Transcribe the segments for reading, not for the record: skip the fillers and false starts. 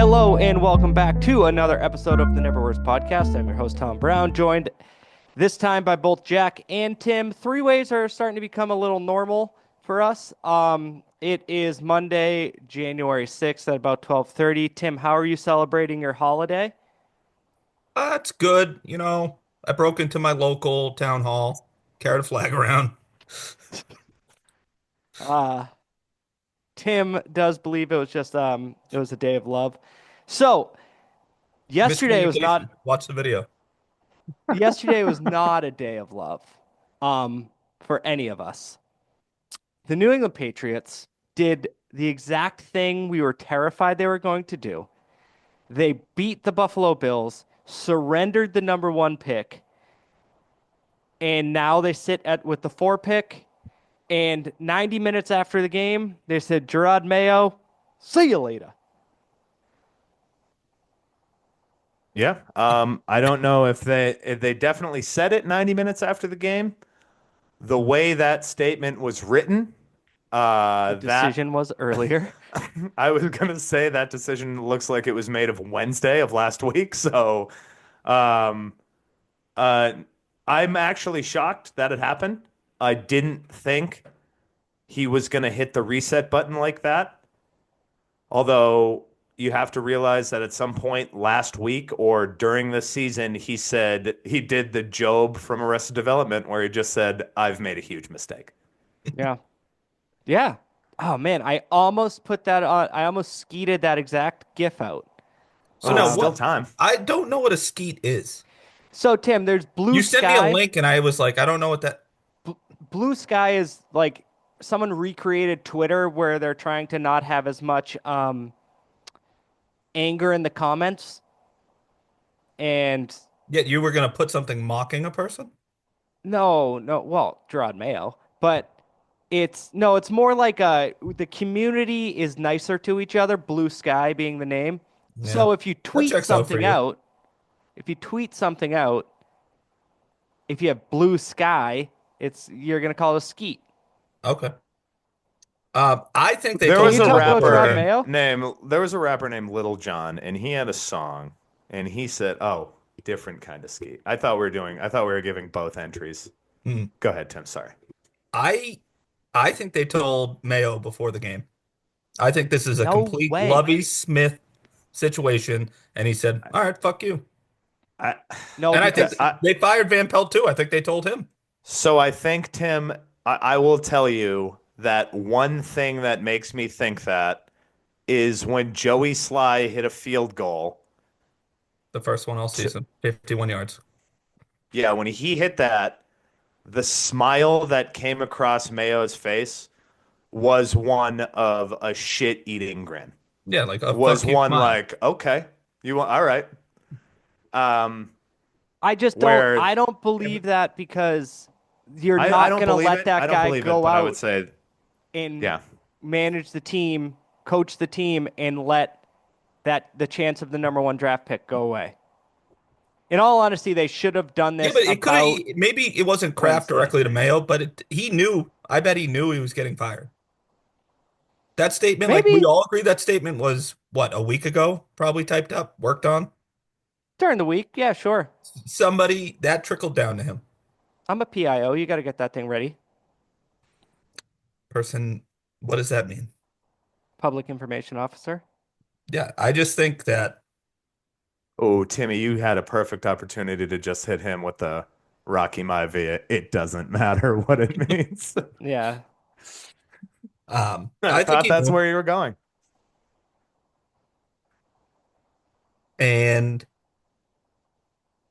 Hello and welcome back to another episode of the Never Worse podcast. I'm your host, Tom Brown, joined this time by both Jack and Tim. Three ways are starting to become a little normal for us. It is Monday, January 6th at about 12:30. Tim, how are you celebrating your holiday? That's good. I broke into my local town hall, carried a flag around. Uh, Tim does believe it was a day of love. So yesterday was Miscommunication. not Watch the video. yesterday was not a day of love for any of us. The New England Patriots did the exact thing we were terrified they were going to do. They beat the Buffalo Bills, surrendered the number one pick, and now they sit at with the four pick. And 90 minutes after the game, they said, Jerod Mayo, see you later. Yeah. I don't know if they definitely said it 90 minutes after the game. The way that statement was written, The that decision was earlier. I was gonna say that decision looks like it was made of Wednesday of last week. So, um, uh, I'm actually shocked that it happened. I didn't think he was gonna hit the reset button like that. Although you have to realize that at some point last week or during the season, he said he did the Job from Arrested Development, where he just said, "I've made a huge mistake." Yeah. Yeah. Oh man, I almost put that on. I almost skeeted that exact GIF out. So Well, now it's Um, still what? time. I don't know what a skeet is. so Tim, there's Blue You sent me a Sky. link and I was like, I don't know what that. Blue Sky is like someone recreated Twitter where they're trying to not have as much anger in the comments. And Yet you were gonna put something mocking a person? no, well, Gerard Mayo, but it's more like the community is nicer to each other, Blue Sky being the name. Yeah. So if you That tweet checks out for something you. out, if you tweet something out, if you have Blue Sky, it's you're gonna call it a skeet. Okay. I think they There Can told was you a him talk that about before the Gerard game. Mayo? there was a rapper named Little John, and he had a song, and he said, "Oh, different kind of ski." I thought we were giving both entries. Hmm. Go ahead, Tim. Sorry. I I think they told Mayo before the game. I think this is a No complete way. Lovey Smith situation, and he said, "All right, fuck you." I, No, And I think because they fired Van Pelt too. I think they told him. So I think, Tim, I will tell you that one thing that makes me think that is when Joey Sly hit a field goal. The first one all To, season, 51 yards. yeah, when he hit that, the smile that came across Mayo's face was one of a shit-eating grin. Yeah, like a Was fuck you one smile. like, okay, you want, all right. Um, I just don't where I don't believe that because you're I not don't gonna believe let it. I that don't guy believe it, go but I would out say, and yeah. manage the team, coach the team, and let that the chance of the number one draft pick go away. In all honesty, they should have done Yeah, this but it could have, about maybe it wasn't Kraft Wednesday. directly to Mayo, but he knew. I bet he knew he was getting fired. That statement, like we Maybe all agree that statement was what, a week ago, probably typed up, worked on. during the week. Yeah, sure. Somebody that trickled down to him. I'm a PIO. You got to get that thing ready. Person, what does that mean? Public information officer. Yeah, I just think that Oh, Timmy, you had a perfect opportunity to just hit him with the Rocky Maivia. It doesn't matter what it means. Yeah. I I think thought he that's knew. where you were going. And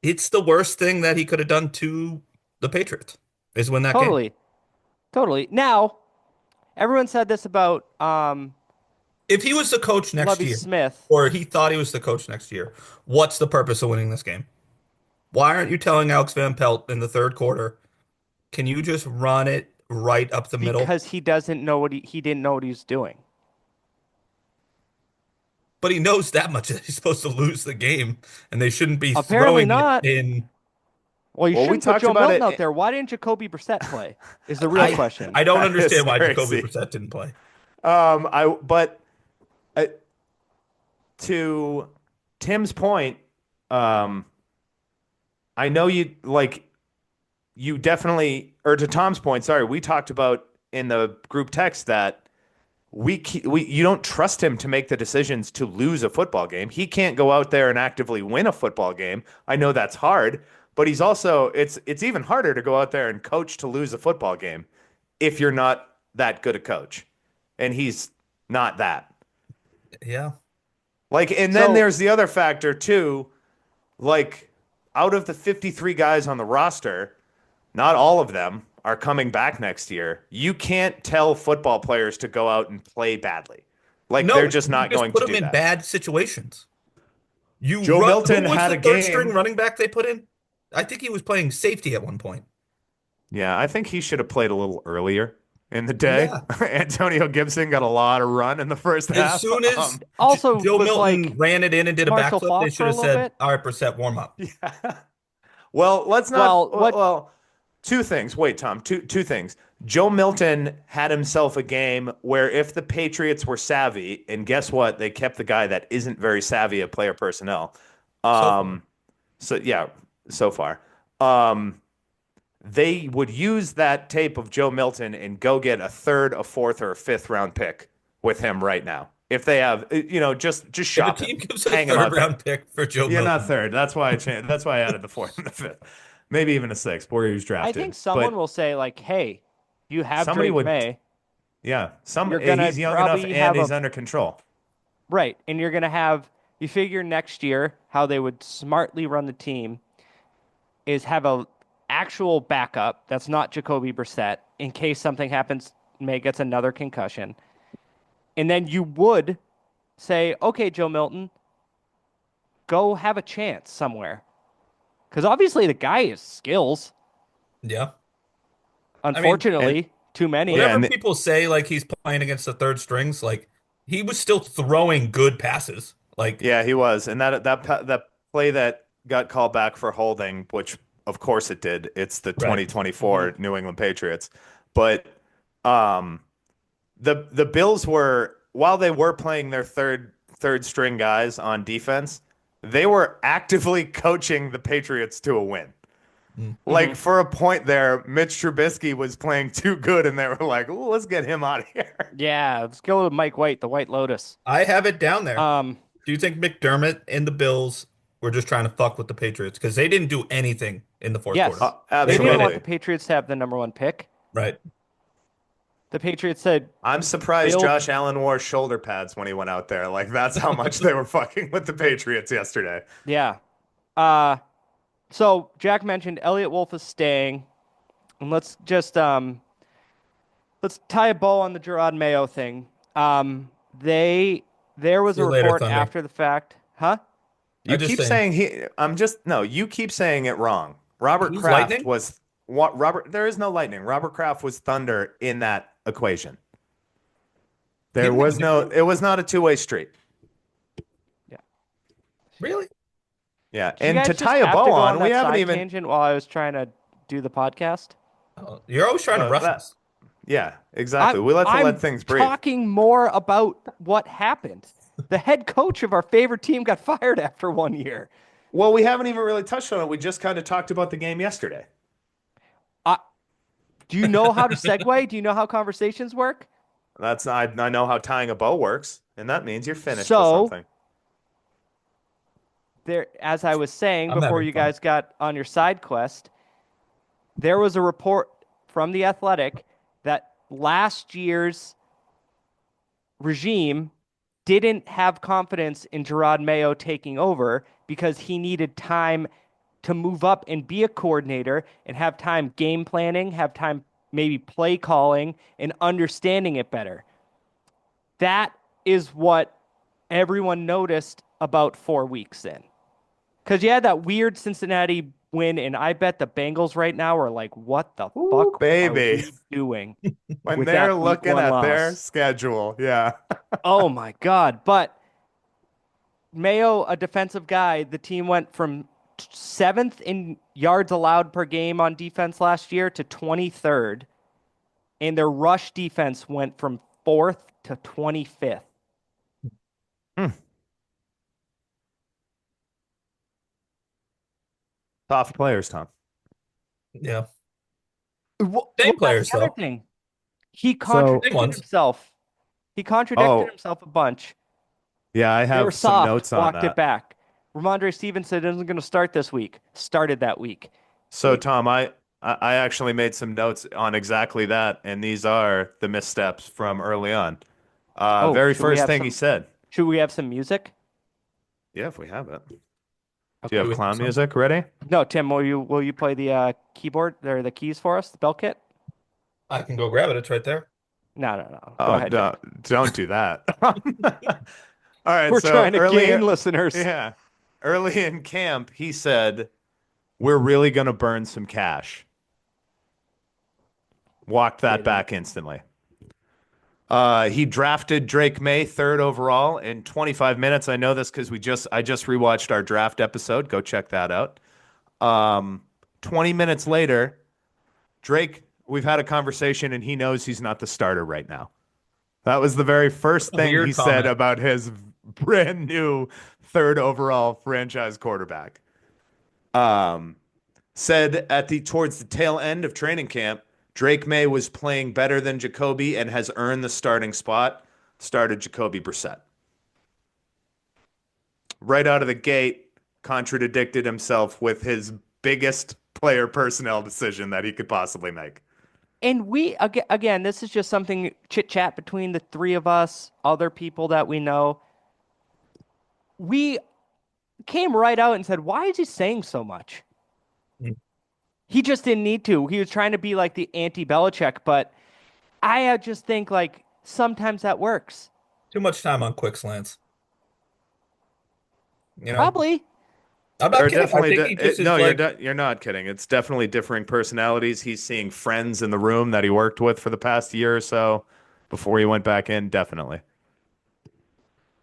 it's the worst thing that he could have done to the Patriots is win that game. Totally. Totally. Now, everyone said this about If he was the coach next Lovey year, Smith. or he thought he was the coach next year, what's the purpose of winning this game? Why aren't you telling Alex Van Pelt in the third quarter, can you just run it right up the middle? Because he doesn't know what he didn't know what he was doing. But he knows that much that he's supposed to lose the game, and they shouldn't be Apparently throwing it not. in. Well, you Well, we shouldn't put talked Joe about Milton it. out there. Why didn't Jacoby Brissett play? Is the real I question. I don't That is understand why Jacoby crazy. Brissett didn't play. I but I, to Tim's point, um, I know you definitely, or to Tom's point, sorry, we talked about in the group text that you don't trust him to make the decisions to lose a football game. He can't go out there and actively win a football game. I know that's hard, but he's also it's even harder to go out there and coach to lose a football game if you're not that good a coach. And he's not that. Yeah. Like, and then So there's the other factor too. Like, out of the 53 guys on the roster, not all of them are coming back next year. You can't tell football players to go out and play badly. Like, they're No, just you not just going put to them do in that. bad situations. You Joe run. Who Milton was had the a third string game. running back they put in? I think he was playing safety at one point. Yeah, I think he should have played a little earlier in the day. Yeah. Antonio Gibson got a lot of run in the first As half. soon as also Joe was Milton like ran it in and did a Marshall backflip, they Falk should for a have little said, bit. "All right, Brissett, warm up." Yeah. Well, let's not. Well, what Well, two things. Wait, Tom. Two things. Joe Milton had himself a game where if the Patriots were savvy, and guess what, they kept the guy that isn't very savvy at player personnel. So far. Um, so yeah, so far. Um, they would use that tape of Joe Milton and go get a third, a fourth, or a fifth round pick with him right now. If they have, just If a shop him, team gives a hang him third out there. round pick for Joe Yeah, not Milton, third. That's why I changed. That's why I added the fourth and the fifth, maybe even a sixth where he was I think drafted. someone But will say like, "Hey, you have somebody Drake would, May. yeah, You're gonna he's young enough probably and have he's a under control. right, and you're gonna have you figure next year how they would smartly run the team is have a actual backup that's not Jacoby Brissett in case something happens. May gets another concussion, and then you would say, "Okay, Joe Milton, go have a chance somewhere," because obviously the guy has skills. yeah. I mean, And Unfortunately, too many. yeah, whatever people say, like he's playing against the third strings, like he was still throwing good passes. Like, yeah, he was. And that play that got called back for holding, which of course it did. It's the right. Mhm. 2024 New England Patriots. But um the Bills were, while they were playing their third string guys on defense, they were actively coaching the Patriots to a win. Mm. Like, Mhm. for a point there, Mitch Trubisky was playing too good, and they were like, "Ooh, let's get him out of here." Yeah, let's go with Mike White, the White Lotus. I have it down there. Um, Do you think McDermott and the Bills were just trying to fuck with the Patriots because they didn't do anything in the fourth quarter? yes, they They didn't did want the Absolutely. it, Patriots to have the number one pick. right? The Patriots said, I'm surprised "Build." Josh Allen wore shoulder pads when he went out there. Like, that's how much they were fucking with the Patriots yesterday. Yeah. Uh, so Jack mentioned Elliot Wolf is staying, and let's tie a bow on the Jerod Mayo thing. They there was See a you later, report Thunder. after the fact, huh? You I'm just keep saying saying no, you keep saying it wrong. Robert he's Kraft lightning. was what Robert there is no lightning. Robert Kraft was thunder in that equation. He There didn't have a was no nickname? it was not a two-way street. Yeah. Really? Yeah. Did you And to guys just tie a have to bow go on on, we that haven't side even tangent while I was trying to do the podcast? Oh, you're always trying to rush that us. yeah, exactly. I'm We like to let I'm things breathe. talking more about what happened. The head coach of our favorite team got fired after 1 year. Well, we haven't even really touched on it. We just kind of talked about the game yesterday. I, do you know how to segue? Do you know how conversations work? I know how tying a bow works, and that means you're finished with So something. there, as I was saying I'm before having you fun. guys got on your side quest, there was a report from The Athletic that last year's regime didn't have confidence in Jerod Mayo taking over because he needed time to move up and be a coordinator and have time game planning, have time maybe play calling and understanding it better. That is what everyone noticed about 4 weeks in. Because you had that weird Cincinnati win, and I bet the Bengals right now are like, what the Ooh, fuck are baby. we doing When with they're that week looking one at their loss? schedule, yeah. Oh my God. But Mayo, a defensive guy, the team went from seventh in yards allowed per game on defense last year to 23rd, and their rush defense went from fourth to 25th. Hmm. Soft players, Tom. Yeah. Well, Same that's players the other though. thing. He So, Same contradicted ones. himself. He contradicted oh, himself a bunch. yeah, I They were have some soft, notes on walked it that. back. Ramondre Stevenson isn't going to start this week. Started that week. So, Tom, I actually made some notes on exactly that, and these are the missteps from early on. Oh, Very first thing he said. should we have some music? Yeah, if we have it. Do you Okay. have Do we have clown some? music ready? No, Tim, will you play the keyboard or the keys for us, the bell kit? I can go grab it. It's right there. No, no, no. Go Oh, ahead, Tim. don't do that. All right, We're so trying to gain listeners. yeah, early in camp, he said, "We're really gonna burn some cash." Walked that Didn't. back instantly. He drafted Drake May third overall in 25 minutes. I know this because I just rewatched our draft episode. Go check that out. 20 minutes later, Drake, we've had a conversation and he knows he's not the starter right now. That was the very first thing he Weird said comment. about his brand new third overall franchise quarterback. Said towards the tail end of training camp, Drake May was playing better than Jacoby and has earned the starting spot. Started Jacoby Brissett. Right out of the gate, contradicted himself with his biggest player personnel decision that he could possibly make. And again, this is just something chit chat between the three of us, other people that we know. We came right out and said, "Why is he saying so much?" Mm. He just didn't need to. He was trying to be like the anti-Belichick, but I just think like sometimes that works. Too much time on quick slants. You know, Probably. I'm There not are kidding. I definitely think he just is no, like you're not kidding. It's definitely differing personalities. He's seeing friends in the room that he worked with for the past year or so before he went back in. Definitely.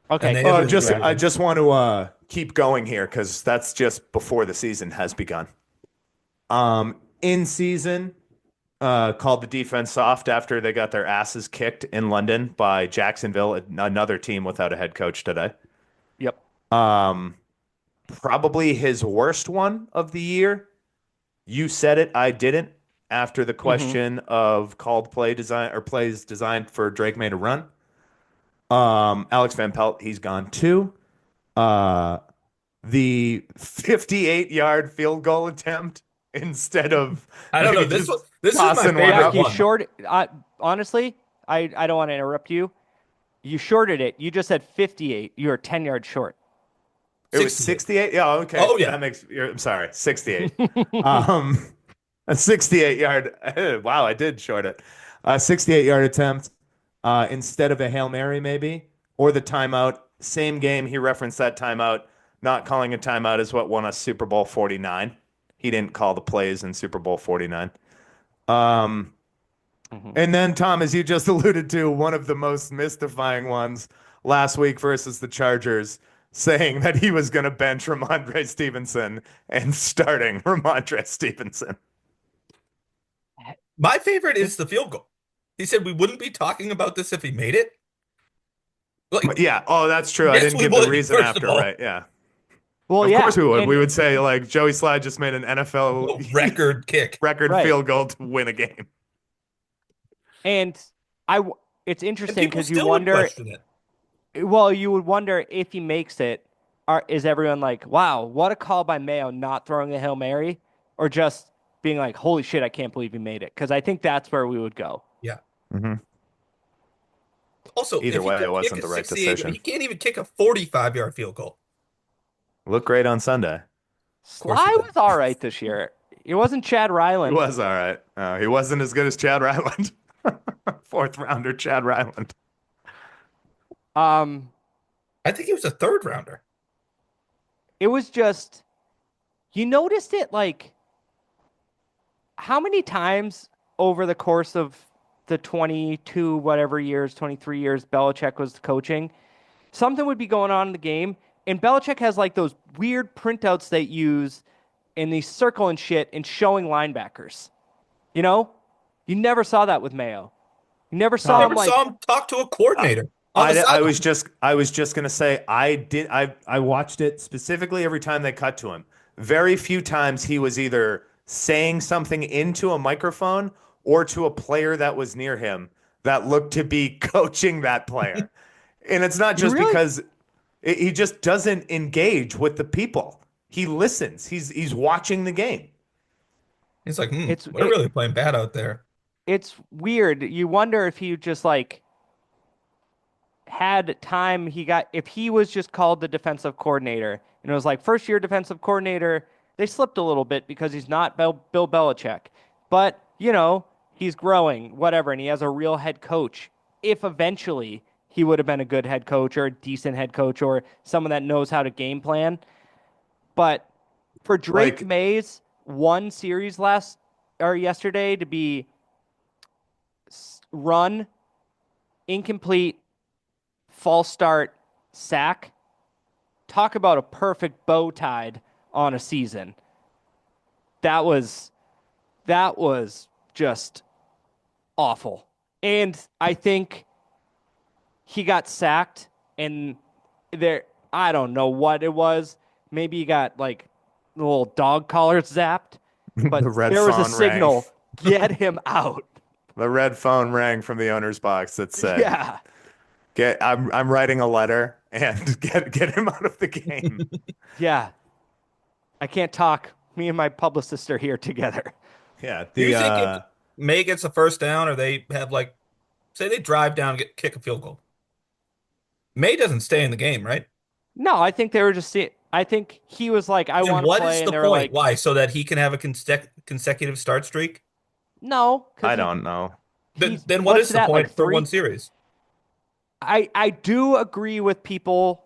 and Okay, they have continue, a Just Jerod. I just want to keep going here because that's just before the season has begun. In season, called the defense soft after they got their asses kicked in London by Jacksonville, another team without a head coach today. Yep. Probably his worst one of the year. You said it, I didn't. After the Mm-hmm. question of called play design or plays designed for Drake May to run. Alex Van Pelt, he's gone too. Uh, the 58-yard field goal attempt instead of I don't know. maybe just This is my tossing one favorite Zach, up. you one. short. Honestly, I don't want to interrupt you. You shorted it. You just said 58. You're 10 yards short. It was 68. 68. Yeah, okay. Oh yeah. I'm sorry, 68. Um, a 68 yard. Wow, I did short it. A 68-yard attempt instead of a Hail Mary, maybe, or the timeout. Same game. He referenced that timeout. Not calling a timeout is what won us Super Bowl 49. He didn't call the plays in Super Bowl 49. Mhm. And then, Tom, as you just alluded to, one of the most mystifying ones last week versus the Chargers, saying that he was going to bench Ramondre Stevenson and starting Ramondre Stevenson. My favorite is the field goal. He said we wouldn't be talking about this if he made it. Like, Yeah. Oh, that's true. I yes, didn't we give the would, reason first of after, all. right? Yeah. Well, Of yeah, course we would. We and would say, like, Joey Slye just made an NFL Record kick. record right, field goal to win a game. and I. It's And interesting people because you still would wonder. question it. Well, you would wonder if he makes it. Is everyone like, "Wow, what a call by Mayo, not throwing a Hail Mary," or just being like, "Holy shit, I can't believe he made it"? Because I think that's where we would go. Yeah. Mm-hmm. Also, Either if he way, could it kick wasn't a the right 68, he decision. can't even kick a 45-yard field goal. Looked great on Sunday. Of course he Sly did. was all right this year. It wasn't Chad He Ryland. was all right. He wasn't as good as Chad Ryland. Fourth rounder Chad Ryland. Um, I think he was a third rounder. it was just you noticed it like how many times over the course of the 22 whatever years, 23 years Belichick was coaching, something would be going on in the game, and Belichick has like those weird printouts they use in the circle and shit and showing linebackers. You know, you never saw that with Mayo. You never saw him Never like saw him talk to a coordinator on the I sideline. was just gonna say I watched it specifically every time they cut to him. very few times he was either saying something into a microphone or to a player that was near him that looked to be coaching that player. And it's not You just really because he just doesn't engage with the people. He listens. He's watching the game. He's like, it's we're it, really playing bad out there. it's weird. You wonder if he just like had time he got if he was just called the defensive coordinator and it was like first year defensive coordinator, they slipped a little bit because he's not Bill Belichick. But, he's growing, whatever, and he has a real head coach. If eventually he would have been a good head coach or a decent head coach or someone that knows how to game plan. But for Drake Like, May's one series last or yesterday to be run, incomplete, false start, sack, talk about a perfect bow tied on a season. That was just awful. And I think he got sacked and there I don't know what it was. Maybe he got like the little dog collars zapped, the but red there was a phone rang. signal, get him out. The red phone rang from the owner's box that said, Yeah. "Get, I'm writing a letter and get him out of the game." Yeah. I can't talk. Me and my publicist are here together. Yeah, Do you the think if May gets a first down or they have like, say they drive down, kick a field goal, May doesn't stay in the game, right? No, I think they were just seeing. I think he was like, I Then want to what is play. And the they were point? like, Why? So that he can have a consecutive start streak? no, because I don't know. Then what what's is it the at? Like point for one three? series? I do agree with people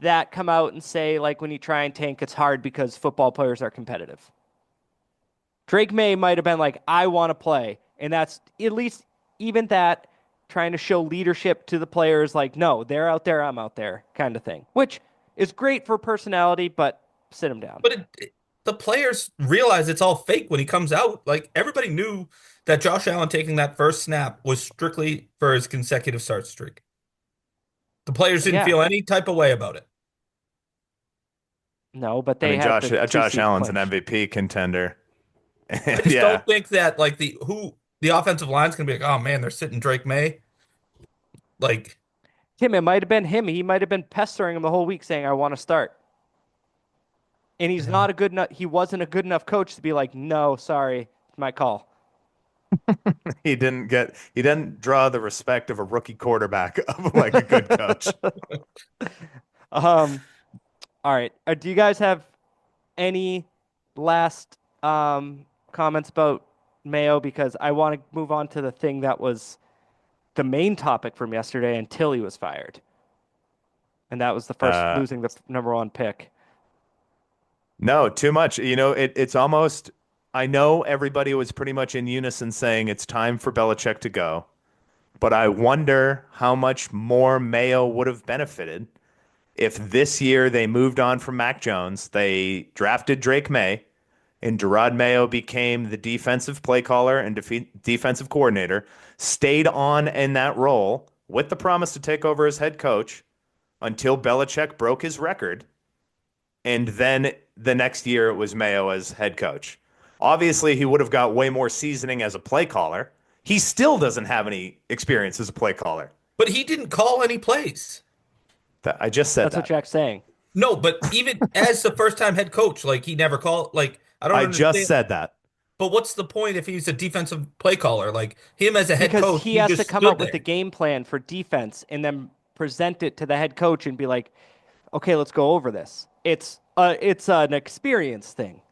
that come out and say, like, when you try and tank, it's hard because football players are competitive. Drake May might have been like, I want to play. And that's at least even that trying to show leadership to the players, like, no, they're out there, I'm out there, kind of thing, which is great for personality, but sit him down. But the players realize it's all fake when he comes out. Like everybody knew that Josh Allen taking that first snap was strictly for his consecutive start streak. The players didn't Yeah, feel any type of way about it. no, but I they mean, had Josh the two Josh seats Allen's an clinched. MVP contender. I And just yeah, don't think that like the offensive line's gonna be like, oh man, they're sitting Drake May. Like, Tim, it might have been him. He might have been pestering him the whole week saying, I want to start. And he's yeah. not a good enough, he wasn't a good enough coach to be like, no, sorry, it's my call. he didn't draw the respect of a rookie quarterback of like a good coach. Um, all right. Do you guys have any last comments about Mayo? Because I want to move on to the thing that was the main topic from yesterday until he was fired. And that was the first Uh, losing the number one pick. no, too much. It's almost. I know everybody was pretty much in unison saying it's time for Belichick to go, but I wonder how much more Mayo would have benefited if this year they moved on from Mac Jones, they drafted Drake May, and Jerod Mayo became the defensive play caller and defensive coordinator, stayed on in that role with the promise to take over as head coach until Belichick broke his record. And then the next year it was Mayo as head coach. Obviously, he would have got way more seasoning as a play caller. He still doesn't have any experience as a play caller. But he didn't call any plays. I just said That's what that. Jack's saying. No, but even as the first time head coach, like he never called. Like I don't I just understand. said that. But what's the point if he's a defensive play caller? Like him as a head Because coach, he he has to just come stood up with the there. game plan for defense and then present it to the head coach and be like, okay, let's go over this. It's an experience thing.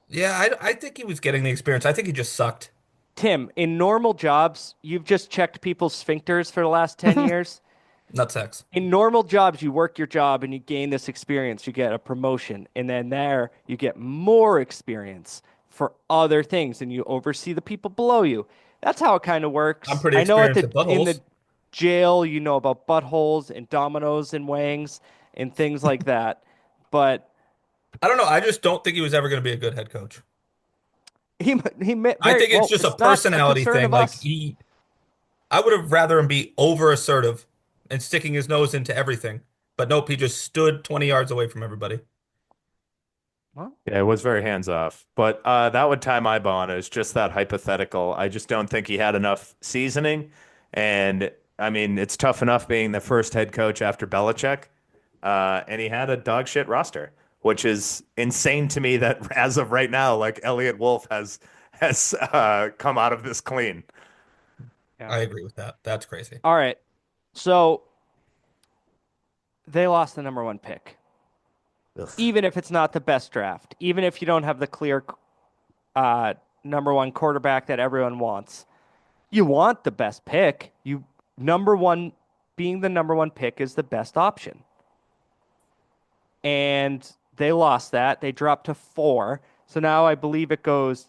Yeah, I think he was getting the experience. I think he just sucked. Tim, in normal jobs, you've just checked people's sphincters for the last 10 years. Nutsex. In normal jobs, you work your job and you gain this experience. You get a promotion. And then there, you get more experience for other things and you oversee the people below you. That's how it kind of I'm works. pretty I know experienced at in the buttholes. jail, you know about buttholes and dominoes and wangs and things like that. But I don't know. I just don't think he was ever going to be a good head coach. he I very think it's well. just a It's not a personality concern thing. of Like us. I would have rather him be over assertive and sticking his nose into everything. But nope, he just stood 20 yards away from everybody. Well, Yeah, it was very hands off. But that would tie my bone as just that hypothetical. I just don't think he had enough seasoning. And I mean, it's tough enough being the first head coach after Belichick. And he had a dog shit roster, which is insane to me that as of right now, like Elliot Wolf has come out of this clean. yeah. I agree with that. That's crazy. All right. So they lost the number one pick. Ugh. Even if it's not the best draft, even if you don't have the clear uh, number one quarterback that everyone wants, you want the best pick. You number one being the number one pick is the best option. And they lost that. They dropped to 4. So now I believe it goes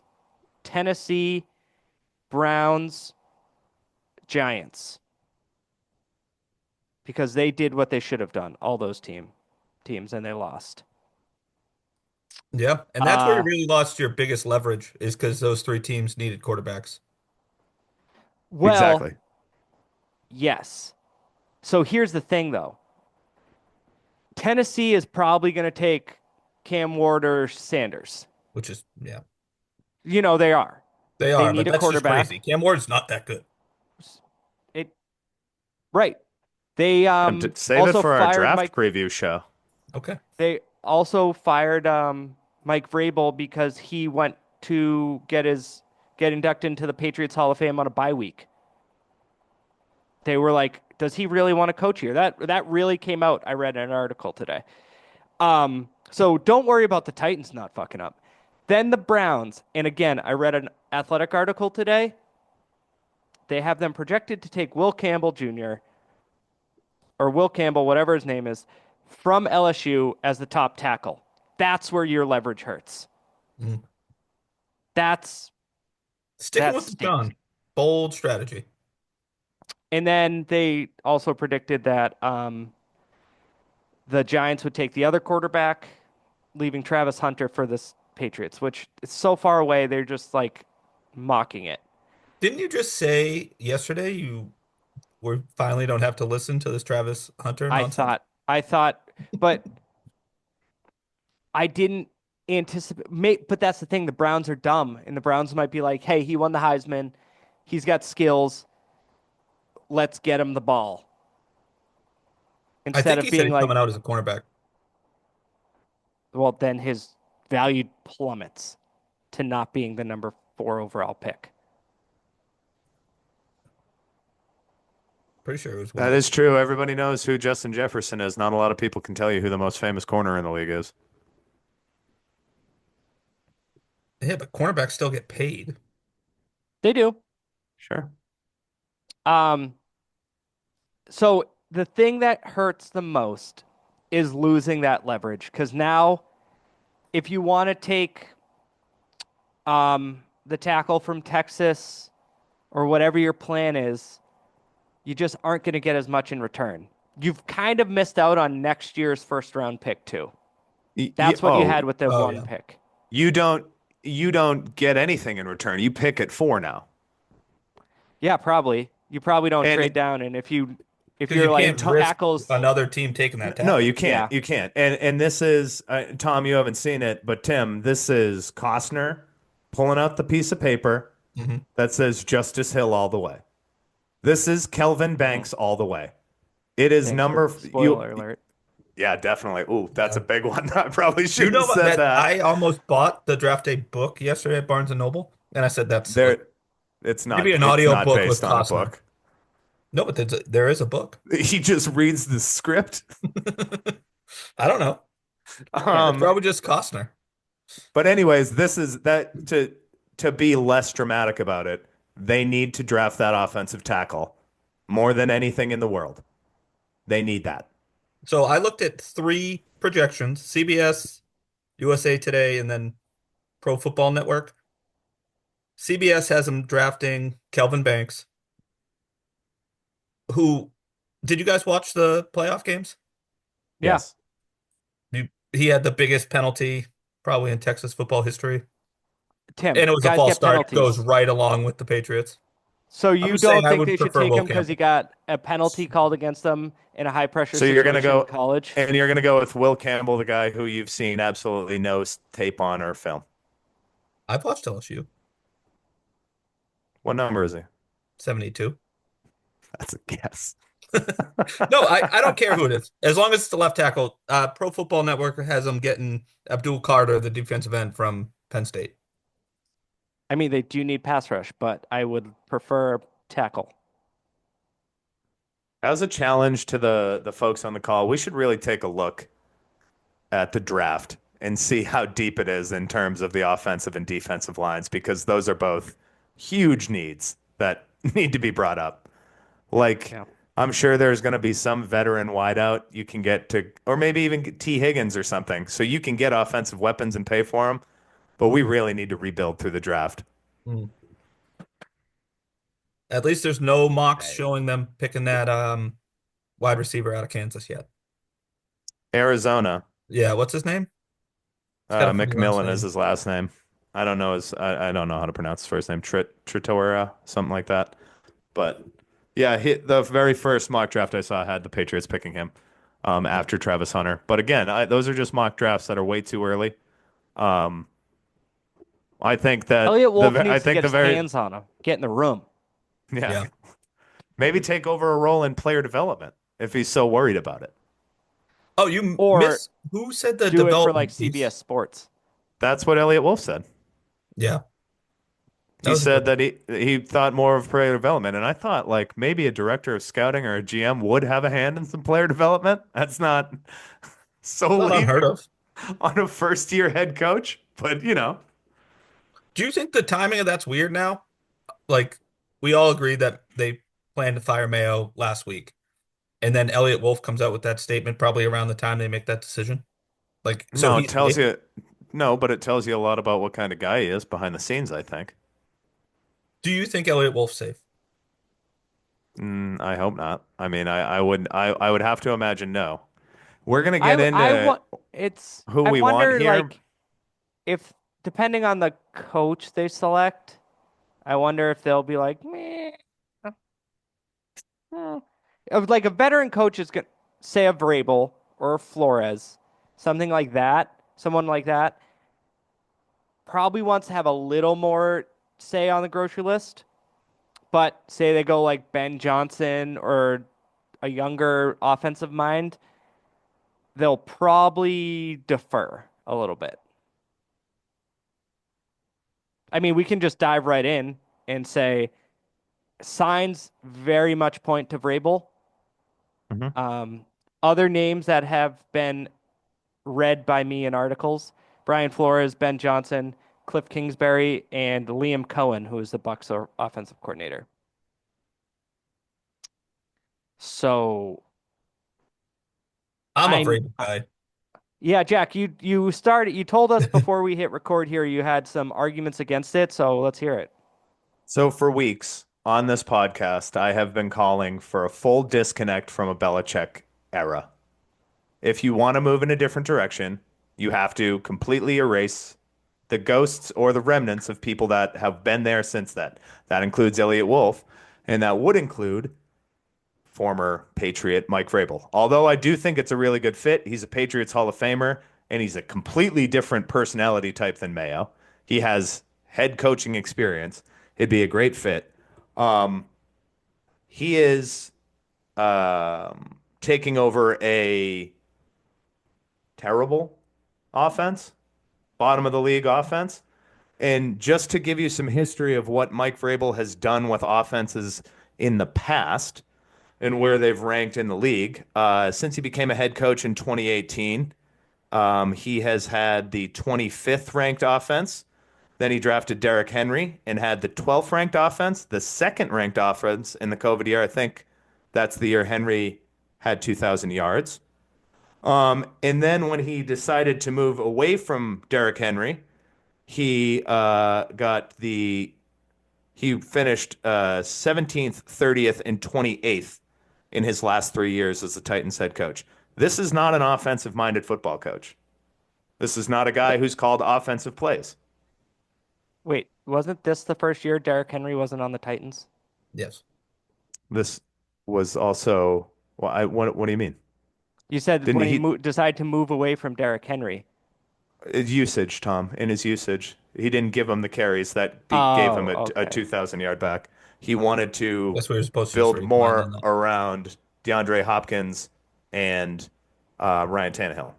Tennessee, Browns, Giants. Because they did what they should have done, all those teams, and they lost. Yeah, and that's where you Uh really lost your biggest leverage is because those three teams needed quarterbacks. well, Exactly. yes. So here's the thing though. Tennessee is probably going to take Cam Ward or Sanders. Which is, yeah, They are. they They are, need but a that's just crazy. quarterback. Cam Ward's not that good. It right. They Save it also for our fired draft Mike. preview show. Okay. They also fired Mike Vrabel because he went to get inducted into the Patriots Hall of Fame on a bye week. They were like, "Does he really want to coach here?" That really came out. I read an article today. So don't worry about the Titans not fucking up. Then the Browns, and again, I read an athletic article today. They have them projected to take Will Campbell Jr. or Will Campbell, whatever his name is, from LSU as the top tackle. That's where your leverage hurts. Mhm. That's Sticking that with the stinks. John. Bold strategy. And then they also predicted that the Giants would take the other quarterback, leaving Travis Hunter for the Patriots, which is so far away. They're just like mocking it. Didn't you just say yesterday you were finally don't have to listen to this Travis Hunter I nonsense? thought, I thought, but I didn't anticipate. But that's the thing. The Browns are dumb, and the Browns might be like, "Hey, he won the Heisman. He's got skills. Let's get him the ball." I Instead think of he said being he's like, coming out as a cornerback. well, then his value plummets to not being the number 4 overall pick. Pretty sure it was That one. is true. Everybody knows who Justin Jefferson is. Not a lot of people can tell you who the most famous corner in the league is. Yeah, but cornerbacks still get paid. They do. Sure. Um, so the thing that hurts the most is losing that leverage because now, if you want to take the tackle from Texas or whatever your plan is, you just aren't going to get as much in return. You've kind of missed out on next year's first round pick too. That's what you Oh, had with the Oh one yeah. pick. you don't get anything in return. You pick at 4 now. Yeah, probably. You probably don't And trade down, and if Because you you're like can't risk tackles, another team taking that no, tackle. you can't. yeah, You can't. And this is Tom, you haven't seen it, but Tim, this is Costner pulling out the piece of paper Hmm. that says Justice Hill all the way. This is Kelvin Mhm. Banks all the way. It is Thanks for you spoiler alert. yeah, definitely. Ooh, that's a Yeah. big one. I probably You shouldn't know have said that that. I almost bought the draft day book yesterday at Barnes and Noble, and I said that's silly. There Maybe an it's audio not book with based on a Costner. book. No, but there is a book. He just reads the script. I don't know. Yeah, it's Um, probably just Costner. but anyways, this is that to be less dramatic about it, they need to draft that offensive tackle more than anything in the world. They need that. So I looked at three projections: CBS, USA Today, and then Pro Football Network. CBS has him drafting Kelvin Banks, who did you guys watch the playoff games? Yeah, Yes. He had the biggest penalty probably in Texas football history. Tim, And it was a guys false get start. Goes penalties. right along with the Patriots. So I'm you just saying don't I think would they should prefer take Will him because he Campbell. got a penalty called against him in a high pressure So you're gonna situation in go college? and you're gonna go with Will Campbell, the guy who you've seen absolutely no tape on or film. I've watched LSU. What number is he? 72. That's a guess. No, I don't care who it is. As long as it's the left tackle. Pro Football Network has them getting Abdul Carter, the defensive end from Penn State. I mean, they do need pass rush, but I would prefer tackle. As a challenge to the folks on the call, we should really take a look at the draft and see how deep it is in terms of the offensive and defensive lines because those are both huge needs that need to be brought up. Like, Yeah. I'm sure there's going to be some veteran wideout you can get to, or maybe even T. Higgins or something. So you can get offensive weapons and pay for them. But we really need to rebuild through the draft. Hmm. At least there's no mocks Right. showing them picking that wide receiver out of Kansas yet. Arizona, Yeah, what's his name? It's got a funny last McMillan is name. his last name. I don't know how to pronounce his first name. Tritora, something like that. But yeah, the very first mock draft I saw had the Patriots picking him after Travis Hunter. But again, those are just mock drafts that are way too early. Um, I think that Elliot Wolf I needs to think get the his very hands on him, get in the room, yeah, Yeah. maybe take over a role in player development if he's so worried about it. Oh, you or miss who said the do it for like development piece? CBS Sports. That's what Elliot Wolf said. Yeah, that He was a said good one. that he thought more of player development, and I thought like maybe a director of scouting or a GM would have a hand in some player development. That's not Not solely unheard of. on a first year head coach, but you know, Do you think the timing of that's weird now? Like, we all agree that they planned to fire Mayo last week, and then Elliot Wolf comes out with that statement probably around the time they make that decision. Like, so no, it he's tells safe. you no, but it tells you a lot about what kind of guy he is behind the scenes, I think. Do you think Elliot Wolf's safe? I hope not. I mean, I would have to imagine no. We're gonna get I into want it's who I we want wonder here. like if depending on the coach they select, I wonder if they'll be like, meh. Like a veteran coach is gonna say a Vrabel or a Flores, something like that, someone like that, probably wants to have a little more say on the grocery list. But say they go like Ben Johnson or a younger offensive mind, they'll probably defer a little bit. I mean, we can just dive right in and say signs very much point to Vrabel. Mhm. Um, Other names that have been read by me in articles: Brian Flores, Ben Johnson, Cliff Kingsbury, and Liam Cohen, who is the Bucks offensive coordinator. So I'm a I'm Vrabel guy. yeah, Jack, you told us before we hit record here you had some arguments against it, so let's hear it. So for weeks on this podcast, I have been calling for a full disconnect from a Belichick era. If you want to move in a different direction, you have to completely erase the ghosts or the remnants of people that have been there since then. That includes Elliot Wolf, and that would include former Patriot Mike Vrabel. Although I do think it's a really good fit, he's a Patriots Hall of Famer, and he's a completely different personality type than Mayo. He has head coaching experience. It'd be a great fit. Um, he is taking over a terrible offense, bottom of the league offense. And just to give you some history of what Mike Vrabel has done with offenses in the past and where they've ranked in the league, since he became a head coach in 2018, he has had the 25th ranked offense. Then he drafted Derrick Henry and had the 12th ranked offense, the second ranked offense in the COVID year. I think that's the year Henry had 2,000 yards. And then when he decided to move away from Derrick Henry, he he finished 17th, 30th, and 28th in his last 3 years as the Titans head coach. This is not an offensive minded football coach. This is not a guy who's called offensive plays. Wait, wasn't this the first year Derrick Henry wasn't on the Titans? Yes. This was also, well, what do you mean? You said Didn't when he he, decided to move away from Derrick Henry. usage, Tom, in his usage, he didn't give him the carries that gave him Oh, a okay. 2,000 yard back. He wanted to That's what you're supposed to just build rewind on more that. around DeAndre Hopkins and Ryan Tannehill.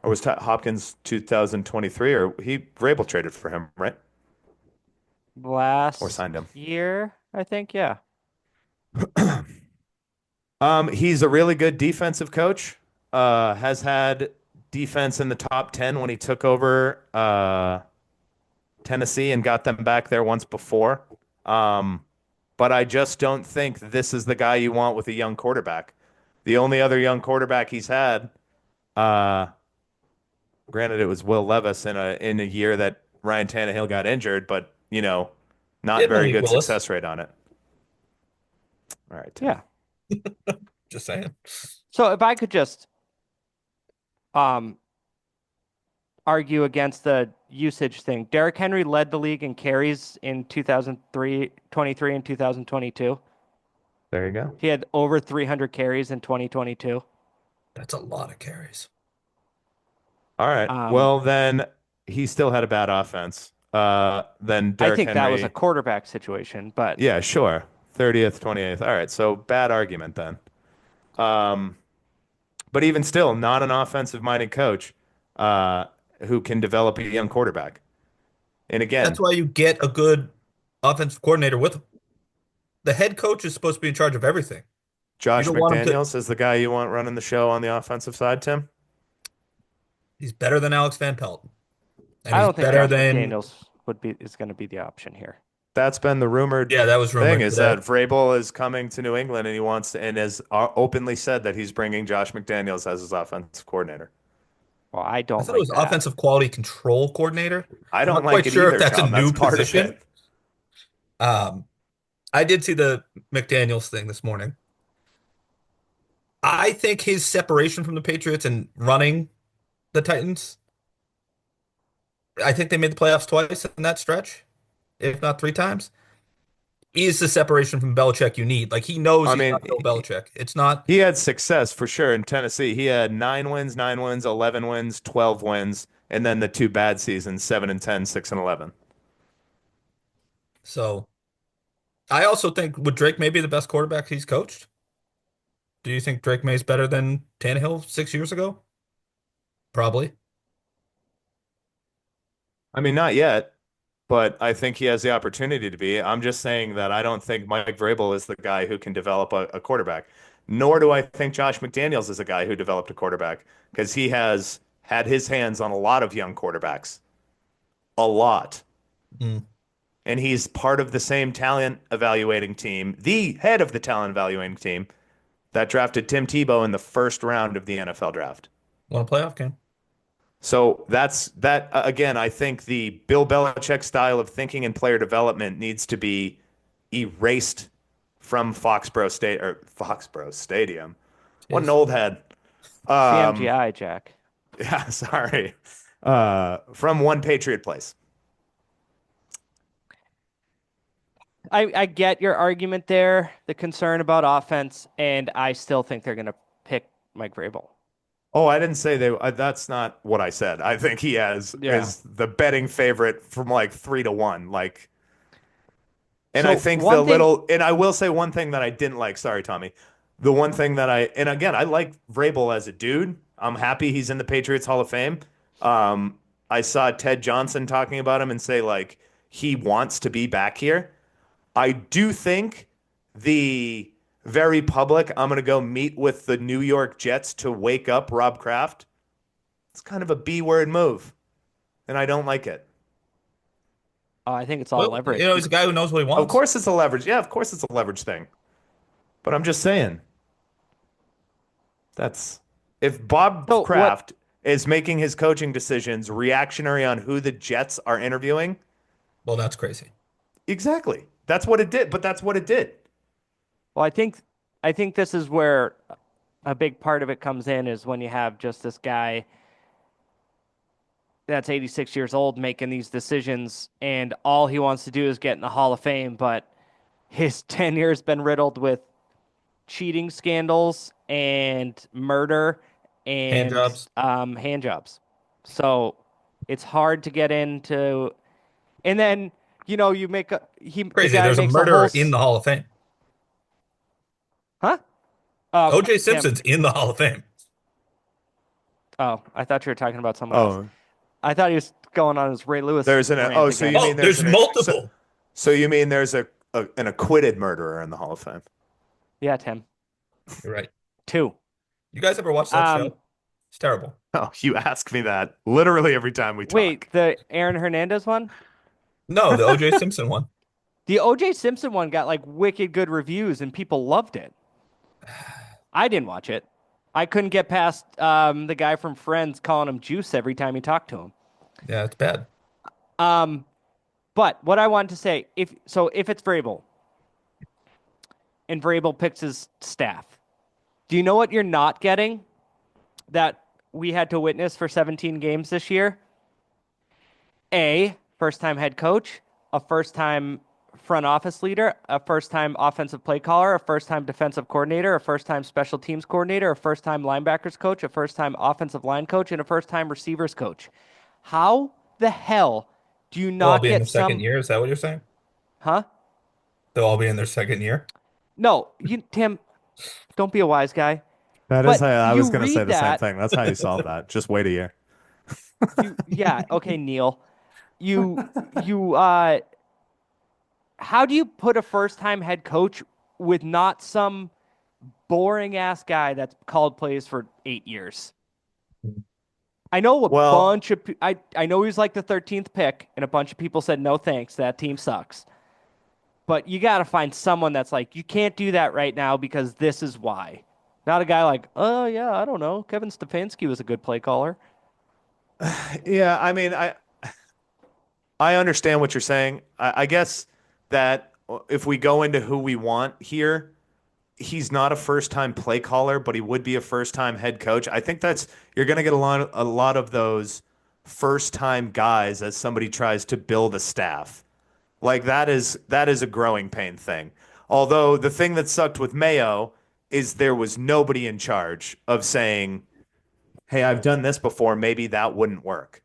Or was Hopkins 2023, or he Vrabel traded for him, right? Or Last signed him. year, I think, yeah. He's a really good defensive coach. Has had defense in the top 10 when he took over Tennessee and got them back there once before. Um, but I just don't think this is the guy you want with a young quarterback. The only other young quarterback he's had, uh, granted it was Will Levis in a year that Ryan Tannehill got injured, but He not had very Malik good Willis. success rate on it. All right, Tim. Yeah. Just saying. So if I could just um argue against the usage thing. Derrick Henry led the league in carries in 2023 and 2022. There you go. He had over 300 carries in 2022. That's a lot of carries. All right. Um, Well, then he still had a bad offense. Then I Derrick think that was a Henry. quarterback situation, but Yeah, sure. 30th, 28th. All right. So bad argument then. Um, but even still, not an offensive minded coach uh, who can develop a young quarterback. And That's again, why you get a good offensive coordinator with him. The head coach is supposed to be in charge of everything. You Josh don't want him to. McDaniels is the guy you want running the show on the offensive side, Tim. He's better than Alex Van Pelt, and I he's don't think better Josh than. McDaniels is going to be the option here. That's been the rumored Yeah, that was thing rumored is today. that Vrabel is coming to New England and he wants to, and has openly said that he's bringing Josh McDaniels as his offensive coordinator. Well, I I don't thought it like was that. offensive quality control coordinator. I I'm don't not like quite it sure if either, that's a Tom. That's new part of position. it. Um, I did see the McDaniels thing this morning. I think his separation from the Patriots and running the Titans, I think they made the playoffs twice in that stretch, if not three times. Is the separation from Belichick you need. Like he knows I he's mean, not Bill Belichick. It's not. he had success for sure in Tennessee. He had 9 wins, 11 wins, 12 wins, and then the two bad seasons, 7-10, 6-11. So I also think would Drake May be the best quarterback he's coached? Do you think Drake May's better than Tannehill 6 years ago? Probably. I mean, not yet, but I think he has the opportunity to be. I'm just saying that I don't think Mike Vrabel is the guy who can develop a quarterback, nor do I think Josh McDaniels is a guy who developed a quarterback because he has had his hands on a lot of young quarterbacks, a lot. Mm. And he's part of the same talent evaluating team, the head of the talent evaluating team that drafted Tim Tebow in the first round of the NFL draft. Won a playoff game. So that's that again. I think the Bill Belichick style of thinking and player development needs to be erased from Foxborough Stadium. What an Is old head. Um, CMGI, Jack. yeah, sorry. From one Patriot place. I get your argument there, the concern about offense, and I still think they're going to pick Mike Vrabel. Oh, I didn't say they. That's not what I said. I think he has Yeah. is the betting favorite from like 3-1. Like, and I So think one the thing, little. And I will say one thing that I didn't like. Sorry, Tommy. The one thing that and again, I like Vrabel as a dude. I'm happy he's in the Patriots Hall of Fame. I saw Ted Johnson talking about him and say like he wants to be back here. I do think the very public, I'm going to go meet with the New York Jets to wake up Rob Kraft. It's kind of a B word move, and I don't like it. I think it's all well, leverage. he's a guy who knows what he Of wants. course, it's a leverage. Yeah, of course, it's a leverage thing. But I'm just saying that's if Bob So what? Kraft is making his coaching decisions reactionary on who the Jets are interviewing, Well, that's crazy. exactly. That's what it did. But that's what it did. Well, I think this is where a big part of it comes in is when you have just this guy that's 86 years old making these decisions, and all he wants to do is get in the Hall of Fame. But his tenure has been riddled with cheating scandals and murder Hand and jobs. hand jobs. So it's hard to get into. And then you make the Crazy. guy There's a makes a whole murderer in the Hall of Fame. huh? O.J. Tim. Simpson's in the Hall of Fame. Oh, I thought you were talking about someone else. Oh, I thought he was going on his Ray Lewis there's an rant oh, so you again. mean Oh, there's there's an so, multiple. so you mean there's an acquitted murderer in the Hall of Fame? Yeah, Tim. You're right. 2. You guys ever watch that Um, show? It's terrible. Oh, you ask me that literally every time we wait, talk. the Aaron Hernandez one? No, the O.J. Simpson one. The O.J. Simpson one got like wicked good reviews and people loved it. I didn't watch it. I couldn't get past the guy from Friends calling him Juice every time he talked to him. Yeah, it's bad. But what I wanted to say, if it's Vrabel and Vrabel picks his staff, do you know what you're not getting that we had to witness for 17 games this year? A first-time head coach, a first-time front office leader, a first-time offensive play caller, a first-time defensive coordinator, a first-time special teams coordinator, a first-time linebackers coach, a first-time offensive line coach, and a first-time receivers coach. How the hell do you They'll all not be in get the second some? year. Is that what you're saying? Huh? They'll all be in their second year. No, Tim, don't be a wise guy. That is But how I you was going to say read the same that, thing. That's how you solve that. Just wait a year. yeah, okay, Neil. You how do you put a first-time head coach with not some boring ass guy that's called plays for 8 years? I know a Well, bunch of I know he was like the 13th pick, and a bunch of people said no thanks, that team sucks. But you got to find someone that's like, you can't do that right now because this is why. Not a guy like, oh yeah, I don't know. Kevin Stefanski was a good play caller. yeah, I mean, I understand what you're saying. I guess that if we go into who we want here, he's not a first-time play caller, but he would be a first-time head coach. I think that's you're going to get a lot of those first-time guys as somebody tries to build a staff. Like that is a growing pain thing. Although the thing that sucked with Mayo is there was nobody in charge of saying, "Hey, I've done this before, maybe that wouldn't work."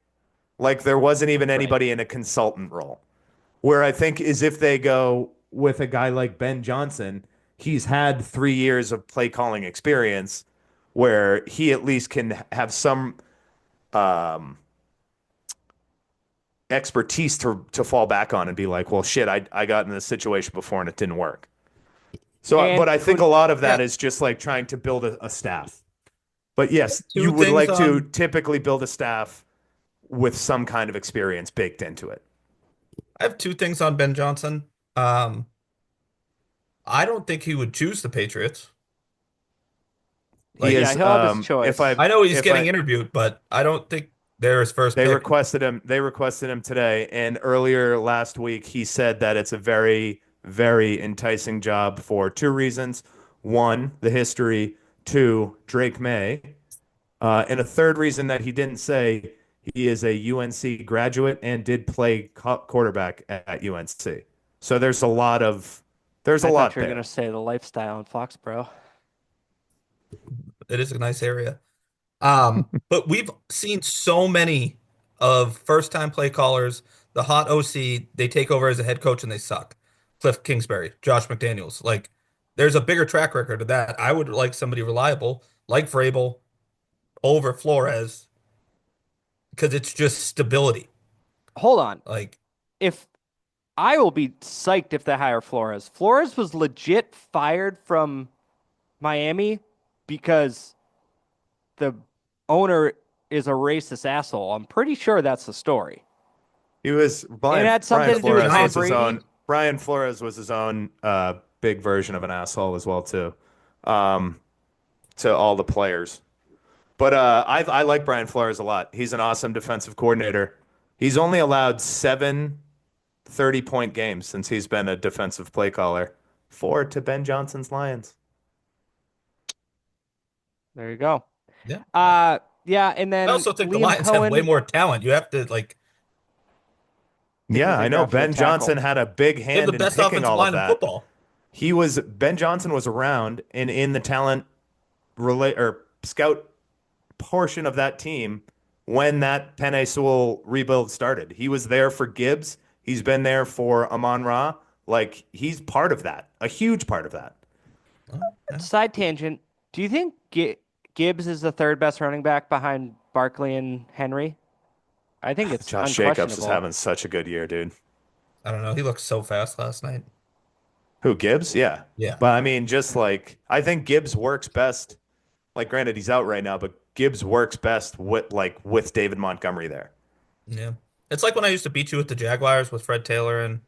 Like there wasn't even Right. anybody in a consultant role. Where I think is if they go with a guy like Ben Johnson, he's had 3 years of play calling experience where he at least can have some um, expertise to fall back on and be like, well, shit, I got in this situation before and it didn't work. So, but And I think a could lot of that Yeah, is just like trying to build a staff. But yes, you two would things like to on. typically build a staff with some kind of experience baked into it. I have two things on Ben Johnson. Um, I don't think he would choose the Patriots. He Like, yeah, is he'll have his if choice. I I know he's if getting I interviewed, but I don't think they're his first they pick. requested him. They requested him today, and earlier last week he said that it's a very, very enticing job for two reasons: one, the history; two, Drake May, and a third reason that he didn't say he is a UNC graduate and did play quarterback at UNC. So there's a I thought lot you were gonna there. say the lifestyle in Foxborough. It is a nice area. But we've seen so many of first-time play callers, the hot OC, they take over as a head coach and they suck. Cliff Kingsbury, Josh McDaniels. Like, there's a bigger track record of that. I would like somebody reliable, like Vrabel, over Flores, because it's just stability. Hold on. Like, If I will be psyched if they hire Flores. Flores was legit fired from Miami because the owner is a racist asshole. I'm pretty sure that's the story. He was And it Brian had something Brian to do with Flores Tom was his Brady. own Brian Flores was his own big version of an asshole as well too. Um, to all the players. But I like Brian Flores a lot. He's an awesome defensive coordinator. He's only allowed 7 30-point games since he's been a defensive play caller. 4 to Ben Johnson's Lions. There you go. yeah. Yeah, and I then also think the Liam Lions have way Cohen more talent. You have to like taking a Yeah, I big know. offensive Ben tackle. Johnson had a big they have the hand in best picking offensive all of line in that. football. Ben Johnson was around and in the talent relay or scout portion of that team when that Penei Sewell rebuild started. He was there for Gibbs. He's been there for Amon-Ra. Like he's part of that, a huge part of that. Oh, yeah. Side tangent. Do you think Gibbs is the third best running back behind Barkley and Henry? I think it's Josh Jacobs is unquestionable. having such a good year, dude. I don't know. He looked so fast last night. Who, Gibbs? Yeah. Yeah. But I mean, just like I think Gibbs works best. Like, granted, he's out right now, but Gibbs works best with David Montgomery there. Yeah. It's like when I used to beat you with the Jaguars with Fred Taylor and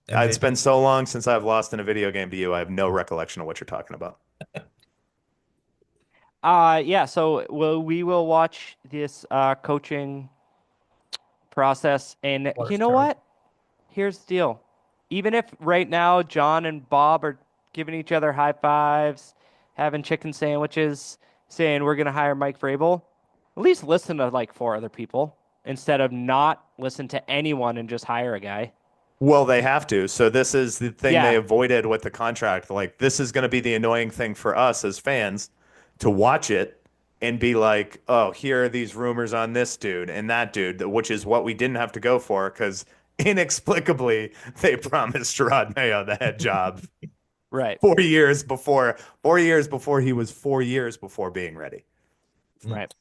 It's MJ. been so long since I've lost in a video game to you. I have no recollection of what you're talking about. Yeah, so we will watch this coaching process, and you Water know Charge. what? Here's the deal. Even if right now John and Bob are giving each other high fives, having chicken sandwiches, saying we're gonna hire Mike Vrabel, at least listen to like four other people instead of not listen to anyone and just hire a guy. Well, they have to. So this is the thing they Yeah, avoided with the contract. Like this is going to be the annoying thing for us as fans to watch it and be like, "Oh, here are these rumors on this dude and that dude," which is what we didn't have to go for because inexplicably they promised Jerod Mayo the head job right, 4 years before he was 4 years before being ready. Mm. right.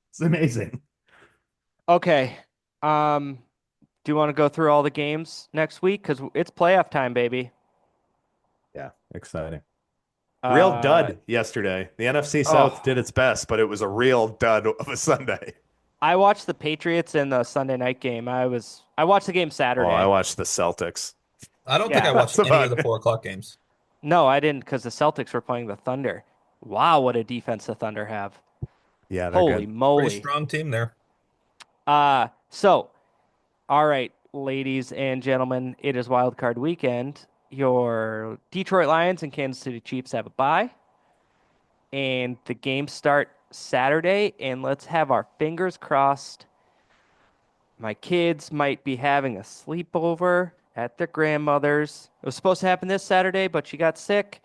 It's amazing. Okay. Um, do you want to go through all the games next week? Because it's playoff time, baby. Yeah, exciting. Real Uh, dud yesterday. The NFC South oh, did its best, but it was a real dud of a Sunday. I watched the Patriots in the Sunday night game. I watched the game Oh, I Saturday. watched the Celtics. I don't think I Yeah. watched That's any of about the it. 4 o'clock games. No, I didn't because the Celtics were playing the Thunder. Wow, what a defense the Thunder have. Yeah, they're Holy good. Pretty moly. strong team there. So, all right, ladies and gentlemen, it is Wild Card Weekend. Your Detroit Lions and Kansas City Chiefs have a bye, and the games start Saturday, and let's have our fingers crossed. My kids might be having a sleepover at their grandmother's. It was supposed to happen this Saturday, but she got sick.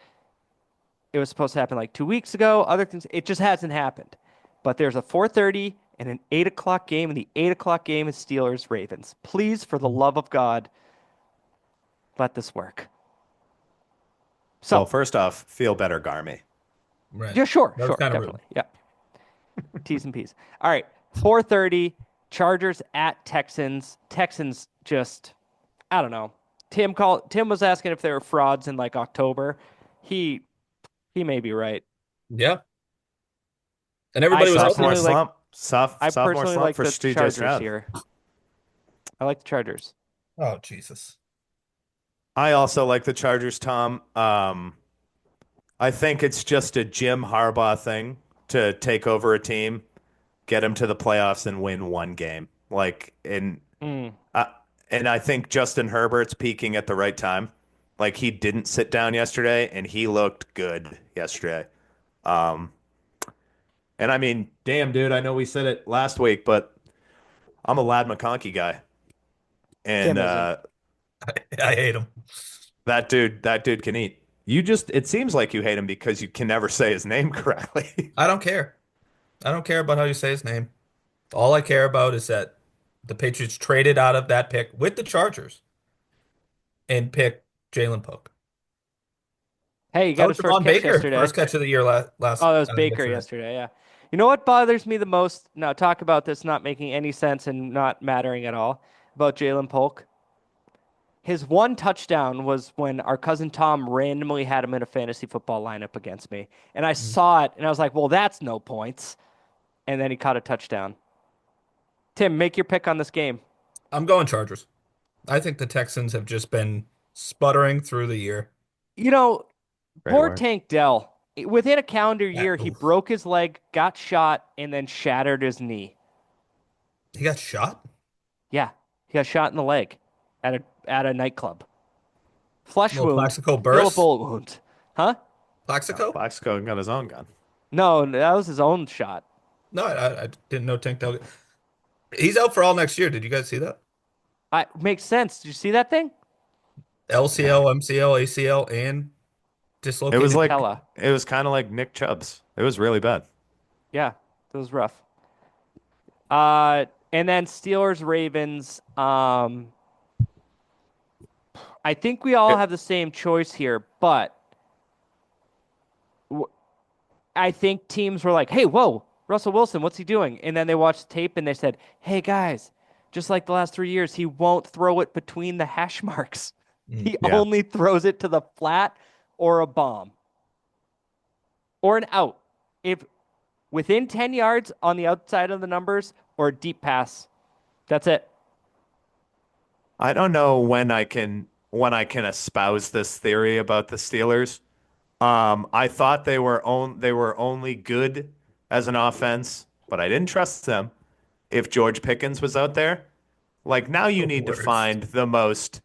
It was supposed to happen like 2 weeks ago. Other things, it just hasn't happened. But there's a 4:30 and an 8 o'clock game, and the 8 o'clock game is Steelers Ravens. Please, for the love of God, let this work. Well, So, first off, feel better, Garmy. Right. yeah, sure, That was kind of rude. definitely, yeah. T's and P's. All right, 4:30, Chargers at Texans. Texans just, I don't know. Tim was asking if they were frauds in like October. He he may be right. Yeah. And I everybody was out Sophomore personally there. like slump. I Sophomore personally slump like for the CJ Chargers Stroud. here. I like the Chargers. Oh, Jesus. I also like the Chargers, Tom. I think it's just a Jim Harbaugh thing to take over a team, get him to the playoffs, and win one game. Mm. Uh, and I think Justin Herbert's peaking at the right time. Like he didn't sit down yesterday, and he looked good yesterday. Um, and I mean, damn, dude, I know we said it last week, but I'm a Lad McConkey guy, and Tim isn't. I hate him. that dude can eat. It seems like you hate him because you can never say his name correctly. I don't care. I don't care about how you say his name. All I care about is that the Patriots traded out of that pick with the Chargers and picked Jalen Poke. Hey, he got Oh, his first Javon catch Baker, yesterday. first catch of the year last Oh, that was Baker yesterday. yesterday. Yeah. You know what bothers me the most? Now, talk about this not making any sense and not mattering at all about Jalen Polk. His one touchdown was when our cousin Tom randomly had him in a fantasy football lineup against me. And I Mm. saw it and I was like, well, that's no points. And then he caught a touchdown. Tim, make your pick on this game. I'm going Chargers. I think the Texans have just been sputtering through the year. You know, Great poor work. Tank Dell. Within a calendar Yeah, year, he oof. broke his leg, got shot, and then shattered his knee. He got shot? Yeah, he got shot in the leg at a nightclub. Flesh Little wound, Plaxico still a burst? bullet wound. Huh? Plaxico? Plaxico got his own gun. No, that was his own shot. No, I didn't know Tank Dell. He's out for all next year. Did you guys see that? Makes sense. Did you see that thing? LCL, MCL, ACL, and It was Dislocated. like patella. it was kind of like Nick Chubb's. It was really bad. Yeah, it was rough. And then Steelers Ravens. I think we all It- have the same choice here, but w- I think teams were like, "Hey, whoa, Russell Wilson, what's he doing?" And then they watched the tape and they said, "Hey guys, just like the last 3 years, he won't throw it between the hash marks. Mm. He yeah. only throws it to the flat or a bomb or an out. If within 10 yards on the outside of the numbers or a deep pass, that's it." I don't know when I can espouse this theory about the Steelers. I thought they were only good as an offense, but I didn't trust them if George Pickens was out there. Like now you The need to worst. find the most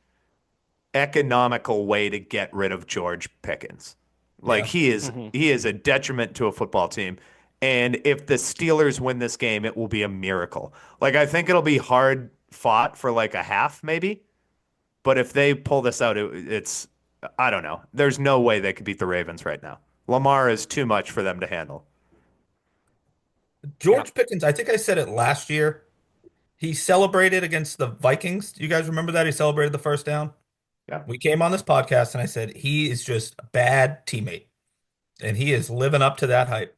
economical way to get rid of George Pickens. Like Yeah. he is Hmm. he is a detriment to a football team. And if the Steelers win this game, it will be a miracle. Like I think it'll be hard fought for like a half maybe, but if they pull this out, it's I don't know. There's no way they could beat the Ravens right now. Lamar is too much for them to handle. Yeah. George Pickens, I think I said it last year. He celebrated against the Vikings. Do you guys remember that? He celebrated the first down. Yeah. We came on this podcast and I said he is just a bad teammate. And he is living up to that hype.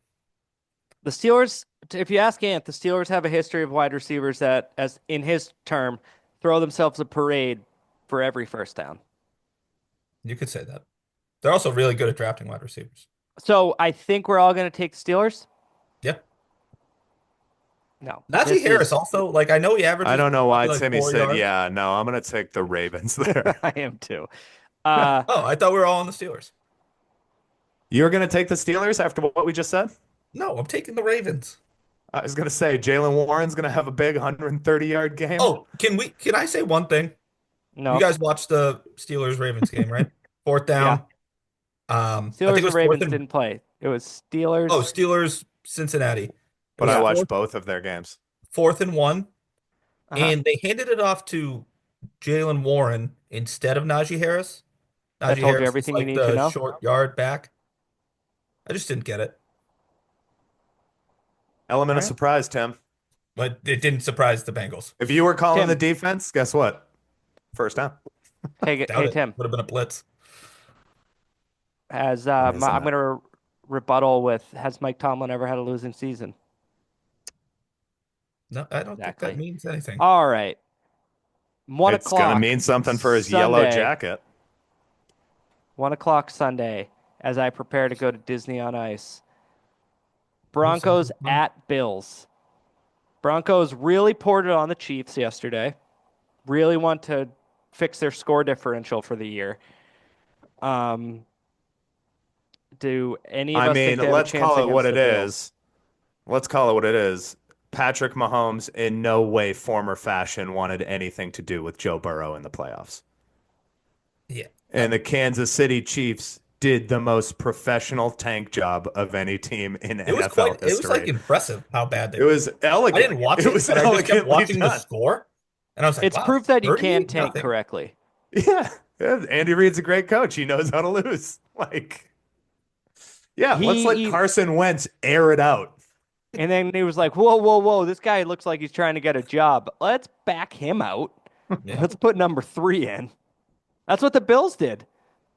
The Steelers, if you ask Ant, the Steelers have a history of wide receivers that, as in his term, throw themselves a parade for every first down. You could say that. They're also really good at drafting wide receivers. So I think we're all going to take Steelers. Yeah. No, Najee this Harris is. also, like I know he I averages don't know why probably like Timmy 4 said, yards. yeah, no, I'm gonna take the Ravens there. I am too. Uh, Oh, I thought we were all on the Steelers. You're gonna take the Steelers after what we just said? No, I'm taking the Ravens. I was gonna say Jalen Warren's gonna have a big 130-yard game. Oh, can I say one thing? You no. guys watched the Steelers Ravens game, right? Fourth Yeah. down. I think Steelers it and was fourth Ravens and didn't play. It was oh, Steelers. Steelers Cincinnati. It But was I Yeah. watched both of their games. fourth and one, Uh-huh. and they handed it off to Jalen Warren instead of Najee Harris. That Najee told you Harris is everything you like need to the know. short yard back. I just didn't get it, Element All of right. surprise, Tim. but it didn't surprise the Bengals. If you were calling the Tim, defense, guess what? First down. Doubt hey it. Tim, Would have been a blitz. has Why is I'm that? going to rebuttal with, has Mike Tomlin ever had a losing season? No, I don't think that Exactly. means anything. All right. One It's gonna o'clock mean something for his yellow Sunday. jacket. 1 o'clock Sunday as I prepare to go to Disney on Ice. Oh, sounds Broncos like fun. at Bills. Broncos really poured it on the Chiefs yesterday. Really want to fix their score differential for the year. Um, do any of I us think mean, they have a let's chance call it what against the it Bills? is. Let's call it what it is. Patrick Mahomes, in no way, form, or fashion, wanted anything to do with Joe Burrow in the playoffs. Yeah. And the Kansas City Chiefs did the most professional tank job of any team in NFL It was like history. impressive how bad they It were. was I didn't elegant. watch It it, was but I just kept elegantly watching the done. score, and I was like, It's wow, proof that you can 38 tank nothing. correctly. Yeah. Yeah, Andy Reid's a great coach. He knows how to lose. Like, yeah, let's let He Carson Wentz air it out. and then he was like, "Whoa, whoa, whoa! This guy looks like he's trying to get a job. Let's back him out. Yeah. Let's put number 3 in." That's what the Bills did.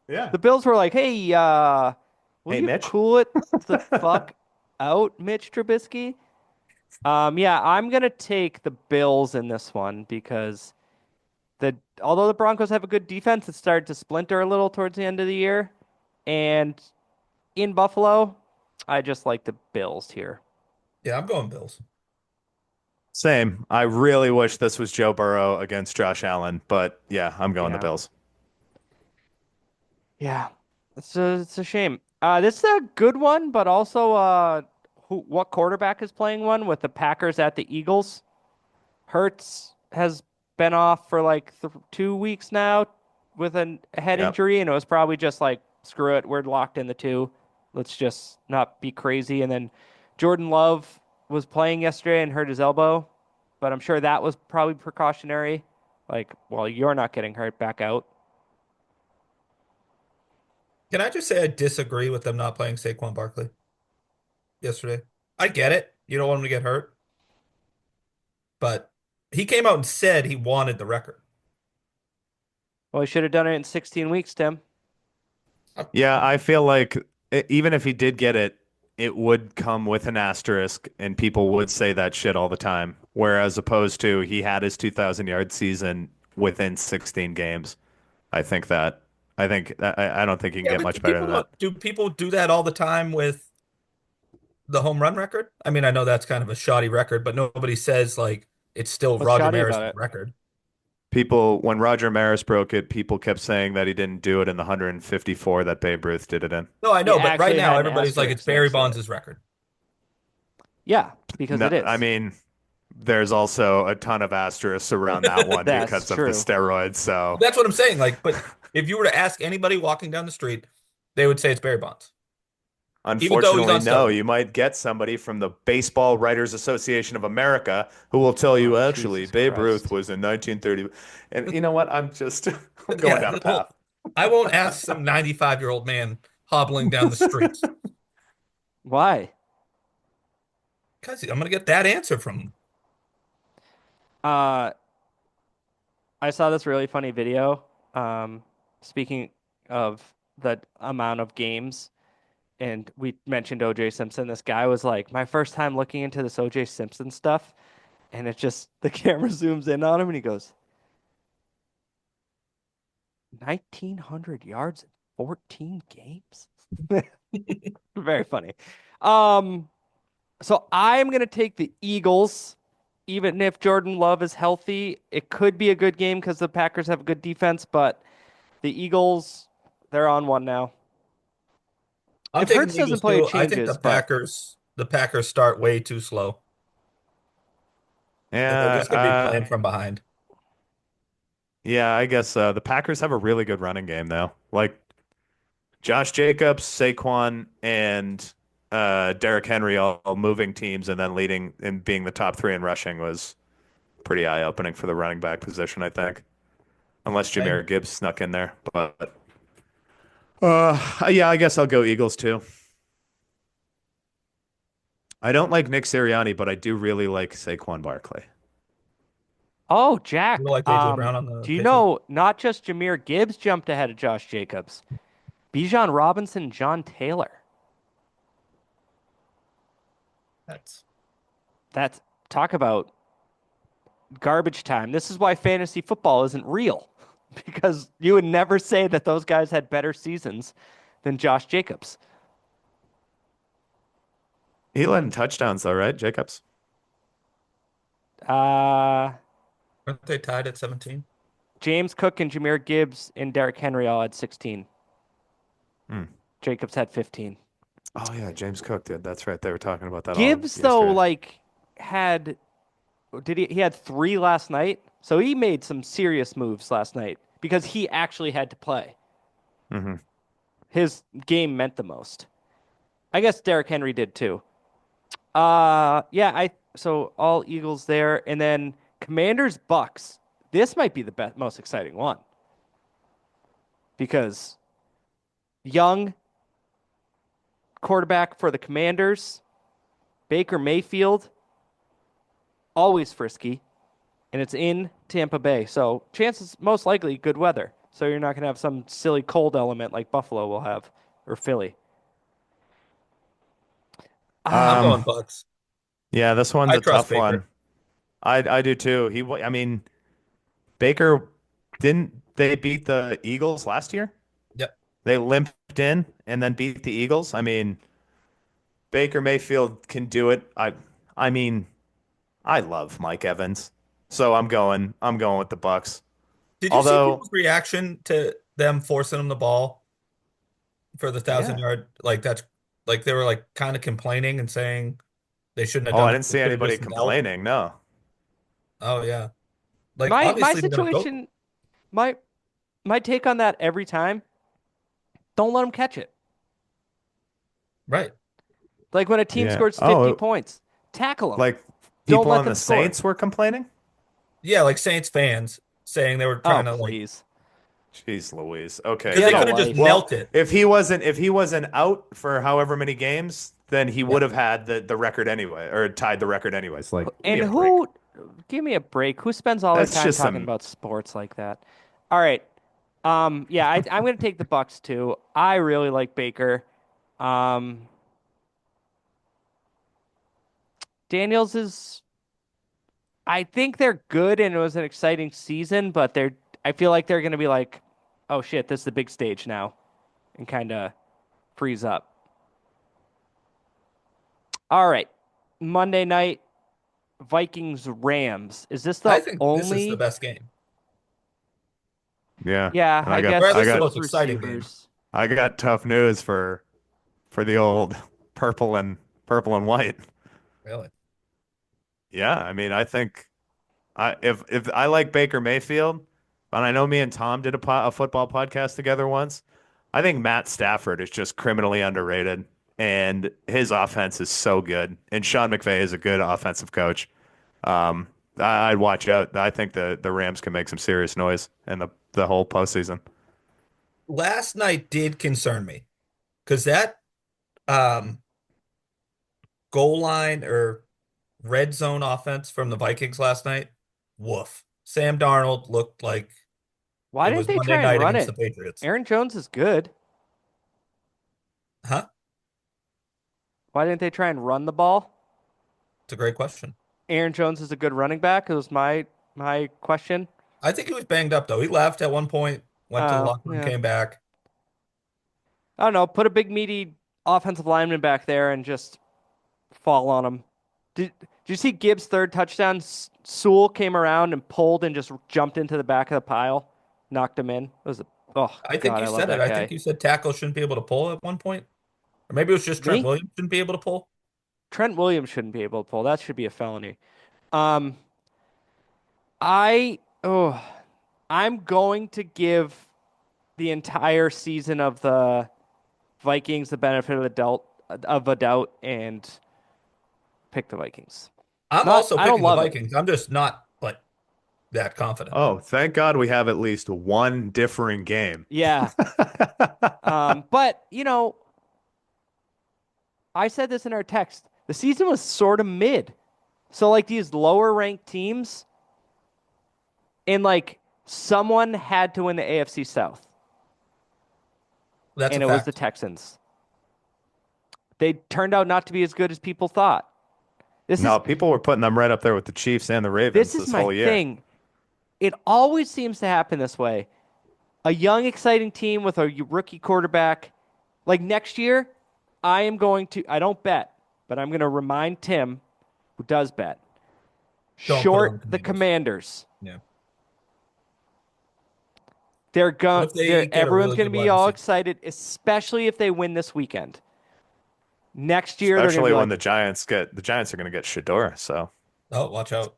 Yeah. The Bills were like, "Hey, will Hey, you Mitch. cool it the fuck out, Mitch Trubisky?" Yeah, I'm gonna take the Bills in this one because although the Broncos have a good defense, it started to splinter a little towards the end of the year, and in Buffalo, I just like the Bills here. Yeah, I'm going Bills. Same. I really wish this was Joe Burrow against Josh Allen, but yeah, I'm going the Yeah. Bills. Yeah, it's a shame. This is a good one, but also what quarterback is playing one with the Packers at the Eagles? Hurts has been off for like 2 weeks now with a head Yep. injury, and it was probably just like, screw it, we're locked in the 2. Let's just not be crazy. And then Jordan Love was playing yesterday and hurt his elbow, but I'm sure that was probably precautionary. Like, well, you're not getting hurt, back out. Can I just say I disagree with them not playing Saquon Barkley yesterday? I get it. You don't want him to get hurt, but he came out and said he wanted the record. Well, he should have done it in 16 weeks, Tim. Uh, Yeah, I feel like even if he did get it, it would come with an asterisk, and people would say that shit all the time. Whereas opposed to he had his 2,000 yard season within 16 games. I think that I don't think you can Yeah, get but much better than that. do people do that all the time with the home run record? I mean, I know that's kind of a shoddy record, but nobody says like it's still What's Roger shoddy Maris' about it? record. People, when Roger Maris broke it, people kept saying that he didn't do it in the 154 that Babe Ruth did it in. No, I He know, but right actually now had an everybody's like it's asterisk Barry next to it. Bonds' record. Yeah, because No, it I is. mean, there's also a ton of asterisks around that one That's because of the true. steroids. So That's what I'm saying. Like, but if you were to ask anybody walking down the street, they would say it's Barry Bonds, even though he's unfortunately, on no, steroids. you might get somebody from the Baseball Writers Association of America who will tell you Oh, actually Jesus Babe Ruth Christ. was in 1930. And you know what? I'm just I'm going down Yeah, a path. well, I won't ask some 95-year-old man hobbling down the street Why? because I'm gonna get that answer from him. Uh, I saw this really funny video. Um, Speaking of the amount of games, and we mentioned OJ Simpson. This guy was like, my first time looking into this OJ Simpson stuff, and it just the camera zooms in on him, and he goes, 1,900 yards in 14 games. Very funny. Um, so I'm gonna take the Eagles, even if Jordan Love is healthy. It could be a good game because the Packers have a good defense, but the Eagles, they're on one now. I'm If taking Hurts the doesn't Eagles play, it too. I think changes, but The Packers start way too slow, and they're Yeah, just gonna be playing from behind. yeah, I guess the Packers have a really good running game though. Like Josh Jacobs, Saquon, and Derrick Henry all moving teams and then leading and being the top three in rushing was pretty eye-opening for the running back position, I think. Unless And Jahmyr Gibbs snuck in there. But yeah, I guess I'll go Eagles too. I don't like Nick Sirianni, but I do really like Saquon Barkley. oh, you Jack, like AJ Brown on the do you Patriots? know not just Jahmyr Gibbs jumped ahead of Josh Jacobs, Bijan Robinson, John Taylor. That's That's talk about garbage time. This is why fantasy football isn't real because you would never say that those guys had better seasons than Josh Jacobs. He led in touchdowns though, right, Jacobs? Uh, aren't they tied at 17? James Cook and Jahmyr Gibbs and Derrick Henry all had 16. Hmm. Jacobs had 15. Oh yeah, James Cook did. That's right. They were talking about that all Gibbs though, yesterday. like had did he had 3 last night, so he made some serious moves last night because he actually had to play. Hmm. His game meant the most. I guess Derrick Henry did too. Yeah, I so all Eagles there, and then Commanders Bucks. This might be the best, most exciting one because young quarterback for the Commanders, Baker Mayfield, always frisky, and it's in Tampa Bay, so chances most likely good weather. So you're not gonna have some silly cold element like Buffalo will have or Philly. I'm Um, going Bucks. yeah, this one's I a trust tough Baker. one. I do too. I mean, Baker didn't they beat the Eagles last year? Yep. They limped in and then beat the Eagles. I mean, Baker Mayfield can do it. I mean, I love Mike Evans. So I'm going with the Bucks. Did you see Although, people's reaction to them forcing him the ball for the thousand yeah. yard? Like that's like they were like kind of complaining and saying they shouldn't have Oh, done I that. didn't They see should have anybody just knelt. complaining. No. Oh yeah. Like My obviously they're gonna go situation, my my take on that every time, don't let them catch it. right. Like when a team Yeah. scores 50 Oh, points, tackle them. like Don't people let on them the score. Saints were complaining? Yeah, like Saints fans saying they were Oh, trying to like please. Jeez Louise. Okay, Because they Get a could so have just life. well, knelt it. if he wasn't out for however many games, then he would have had the record anyway, or tied the record anyways. Like, give me And a break. give me a break. Who spends all their That's time just talking some. about sports like that? All right. Yeah, I'm going to take the Bucks too. I really like Baker. Um, Daniels is, I think they're good and it was an exciting season, but I feel like they're going to be like, oh shit, this is the big stage now and kind of freeze up. All right. Monday night, Vikings Rams. Is this I the think this is the only? best game, Yeah, Yeah, and I or guess at least the with most exciting game. receivers. I got tough news for the old purple and white. Really. Yeah, I mean, I think if I like Baker Mayfield, and I know me and Tom did a football podcast together once, I think Matt Stafford is just criminally underrated, and his offense is so good. And Sean McVay is a good offensive coach. Um, I'd watch out. I think the Rams can make some serious noise in the whole postseason. Last night did concern me because that um goal line or red zone offense from the Vikings last night, woof. Sam Darnold looked like Why it didn't was they Monday try and night run against the it? Patriots. Aaron Jones is good. Huh? Why didn't they try and run the ball? It's a great question. Aaron Jones is a good running back. It was my question. I think he was banged up though. He left at one point, went to the Oh, locker room, yeah. came back. I don't know. Put a big meaty offensive lineman back there and just fall on him. Did you see Gibbs' third touchdown? Sewell came around and pulled and just jumped into the back of the pile, knocked him in. It was oh I think God, you I love said it. that I think guy. you said tackle shouldn't be able to pull at one point. Or maybe it was just Trent Me? Williams shouldn't be able to pull. Trent Williams shouldn't be able to pull. That should be a felony. Um, I oh, I'm going to give the entire season of the Vikings the benefit of a doubt and pick the Vikings. I'm Not also I don't picking the love it. Vikings. I'm just not like that confident. Oh, thank God we have at least one differing game. Yeah. But I said this in our text. The season was sort of mid. So like these lower ranked teams and like someone had to win the AFC South That's a and it was the fact. Texans. They turned out not to be as good as people thought. This No, is people were putting them right up there with the Chiefs and the Ravens this is this my whole year. thing. It always seems to happen this way. A young, exciting team with a rookie quarterback. Like next year, I don't bet, but I'm going to remind Tim, who does bet, Don't put short on the Commanders. Commanders. Yeah. What if they get a Everyone's really going to good be wide all receiver? excited, especially if they win this weekend. Next year, they're going to Especially be when like, the Giants are going to get Shador. So Oh, watch out.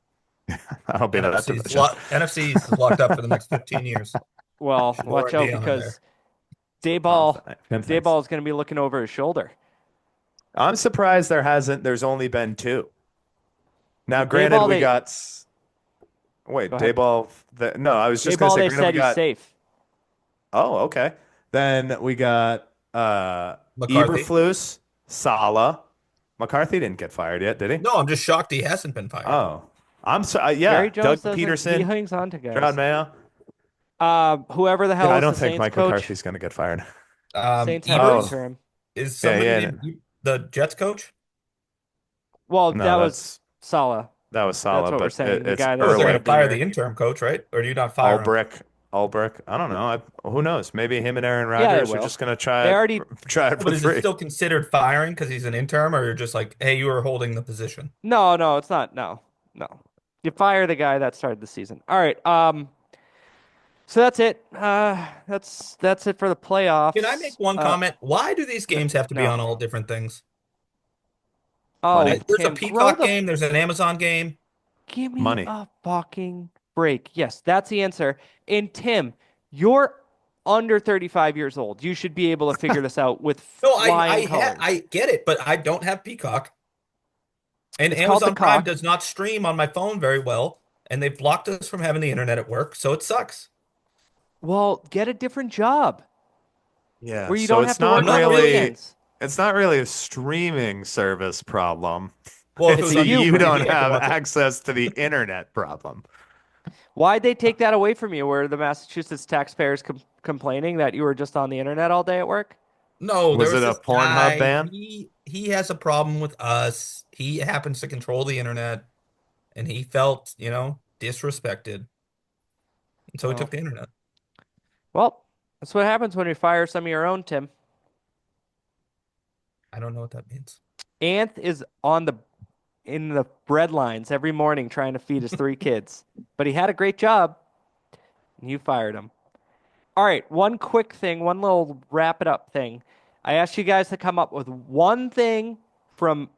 I'll be in that division. NFC is locked up for the next 15 years. well, Shador watch and out Dion are there. because Dayball, Thanks. Dayball is going to be looking over his shoulder. I'm surprised there's only been two. Now, Well, granted, Dayball, we got. Wait, go ahead. Dayball. No, I was just going to Dayball, say, they granted, we said he's got. safe. Oh, okay. Then we got McCarthy. Eberflus, Sala. McCarthy didn't get fired yet, did he? No, I'm just shocked he hasn't been fired. Oh, I'm sorry. Jerry Yeah, Jones Doug doesn't. He Peterson, hangs on to Jerod guys. Mayo. Whoever the Yeah, hell I is don't the think Saints Mike coach, McCarthy's going to get fired. Saints have an Ebers Oh, interim. is yeah, somebody yeah. the Jets coach? Well, No, that was Salah. that was That's Sala, what we're but saying. The it's guy that Oh, they're going early. to started the fire the year. interim coach, right? Or do you not fire him? Ulbrich. I don't know. Who knows? Maybe him and Aaron Yeah, they Rodgers are will. just going to They already. try it But for is it free. still considered firing because he's an interim, or you're just like, hey, you were holding the position? No, it's not. No. You fire the guy that started the season. All right. So that's it. That's it for the playoffs. Can I make one comment? Why do these games have to be No. on all different things? Oh, Money. There's a Tim, grow Peacock the. game, there's an Amazon game. Give me Money. a fucking break. Yes, that's the answer. And Tim, you're under 35 years old. You should be able to figure this out with No, flying colors. I get it, but I don't have Peacock. And It's called the Amazon Prime cock. does not stream on my phone very well, and they've blocked us from having the internet at work, so it sucks. Well, get a different job Yeah, where you so don't have it's to I'm work not on not the really. really weekends. it's not really a streaming service problem. Well, if it It's was It's a a on you you YouTube don't problem. TV, I could have watch it. access to the internet problem. Why'd they take that away from you? Were the Massachusetts taxpayers complaining that you were just on the internet all day at work? No, there Was was it a this Pornhub guy. ban? He has a problem with us. He happens to control the internet, and he felt, disrespected, and so he took Oh, the internet. well, that's what happens when you fire some of your own, Tim. I don't know what that means. Anth is on the in the bread lines every morning trying to feed his 3 kids, but he had a great job, and you fired him. All right, one quick thing, one little wrap it up thing. I asked you guys to come up with one thing from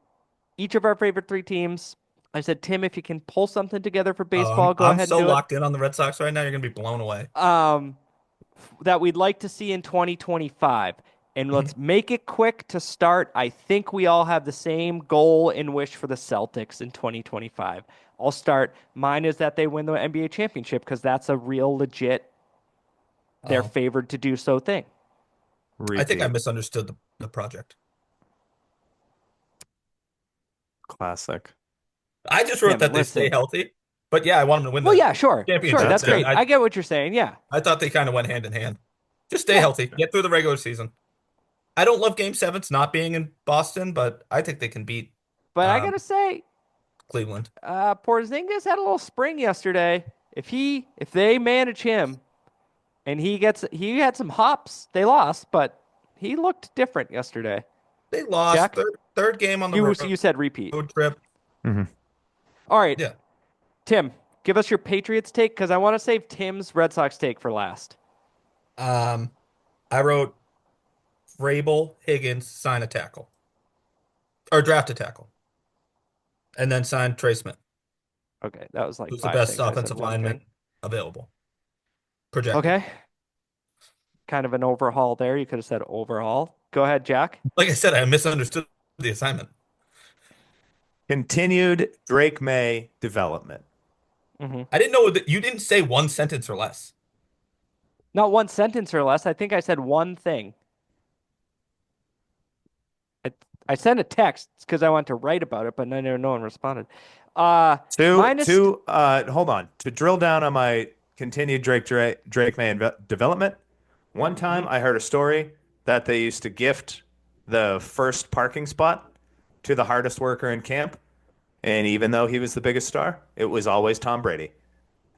each of our favorite 3 teams. I said, Tim, if you can pull something together for Oh, baseball, go I'm ahead and so do it. locked in on the Red Sox right now. You're gonna be blown away. Um, that we'd like to see in 2025. And let's make it quick to start. I think we all have the same goal and wish for the Celtics in 2025. I'll start. Mine is that they win the NBA championship because that's a real legit, they're Oh, favored to do so thing. I think I Repeat. misunderstood the project. Classic. I just wrote Tim, that they stay listen. healthy, but yeah, I want them to win Well, the yeah, sure. Sure. championship. That's That's good. great. I I get what you're saying. Yeah. I thought they kind of went hand in hand. Just stay Yeah. healthy, get through the regular season. I don't love Game Sevens not being in Boston, but I think they can beat But I got um, to say, Cleveland. Porzingis had a little spring yesterday. If they manage him and he had some hops, they lost, but he looked different yesterday. They lost Jack, third game on the you said repeat. road trip. Mhm. All right, Yeah. Tim, give us your Patriots take because I want to save Tim's Red Sox take for last. Um, I wrote Vrabel, Higgins, sign a tackle or draft a tackle, and then sign Trey Smith, Okay, that was like who's the 5 things. best I said offensive one thing. lineman available, projected. Okay, kind of an overhaul there. You could have said overhaul. Go ahead, Jack. Like I said, I misunderstood the assignment. Continued Drake May development. Hmm. I didn't know that you didn't say one sentence or less. Not one sentence or less. I think I said one thing. I, I sent a text because I wanted to write about it, but no one responded. To Minus. to hold on. To drill down on my continued Drake May development. One time Mhm. I heard a story that they used to gift the first parking spot to the hardest worker in camp, and even though he was the biggest star, it was always Tom Brady.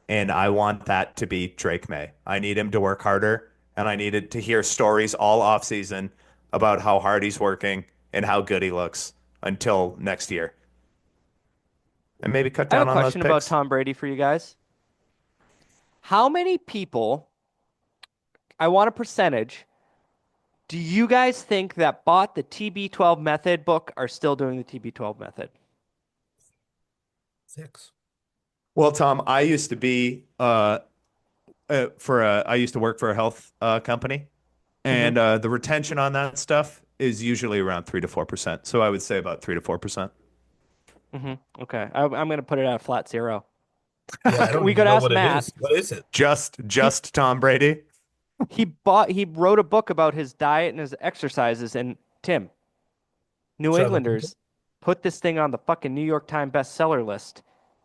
And I want that to be Drake May. I need him to work harder, and I needed to hear stories all offseason about how hard he's working and how good he looks until next year. And maybe cut I have a down on those question about picks. Tom Brady for you guys. How many people? I want a percentage. Do you guys think that bought the TB12 method book are still doing the TB12 method? 6. Well, Tom, I used to be I used to work for a health company, Hmm. and the retention on that stuff is usually around 3 to 4%. So I would say about 3 to 4%. Hmm. Okay, I'm going to put it at a flat zero. Yeah, I don't We even could know ask what it Matt. is. What is it? He Just Tom Brady. he wrote a book about his diet and his exercises. And Tim, New Should I look into it? Englanders put this thing on the fucking New York Times bestseller list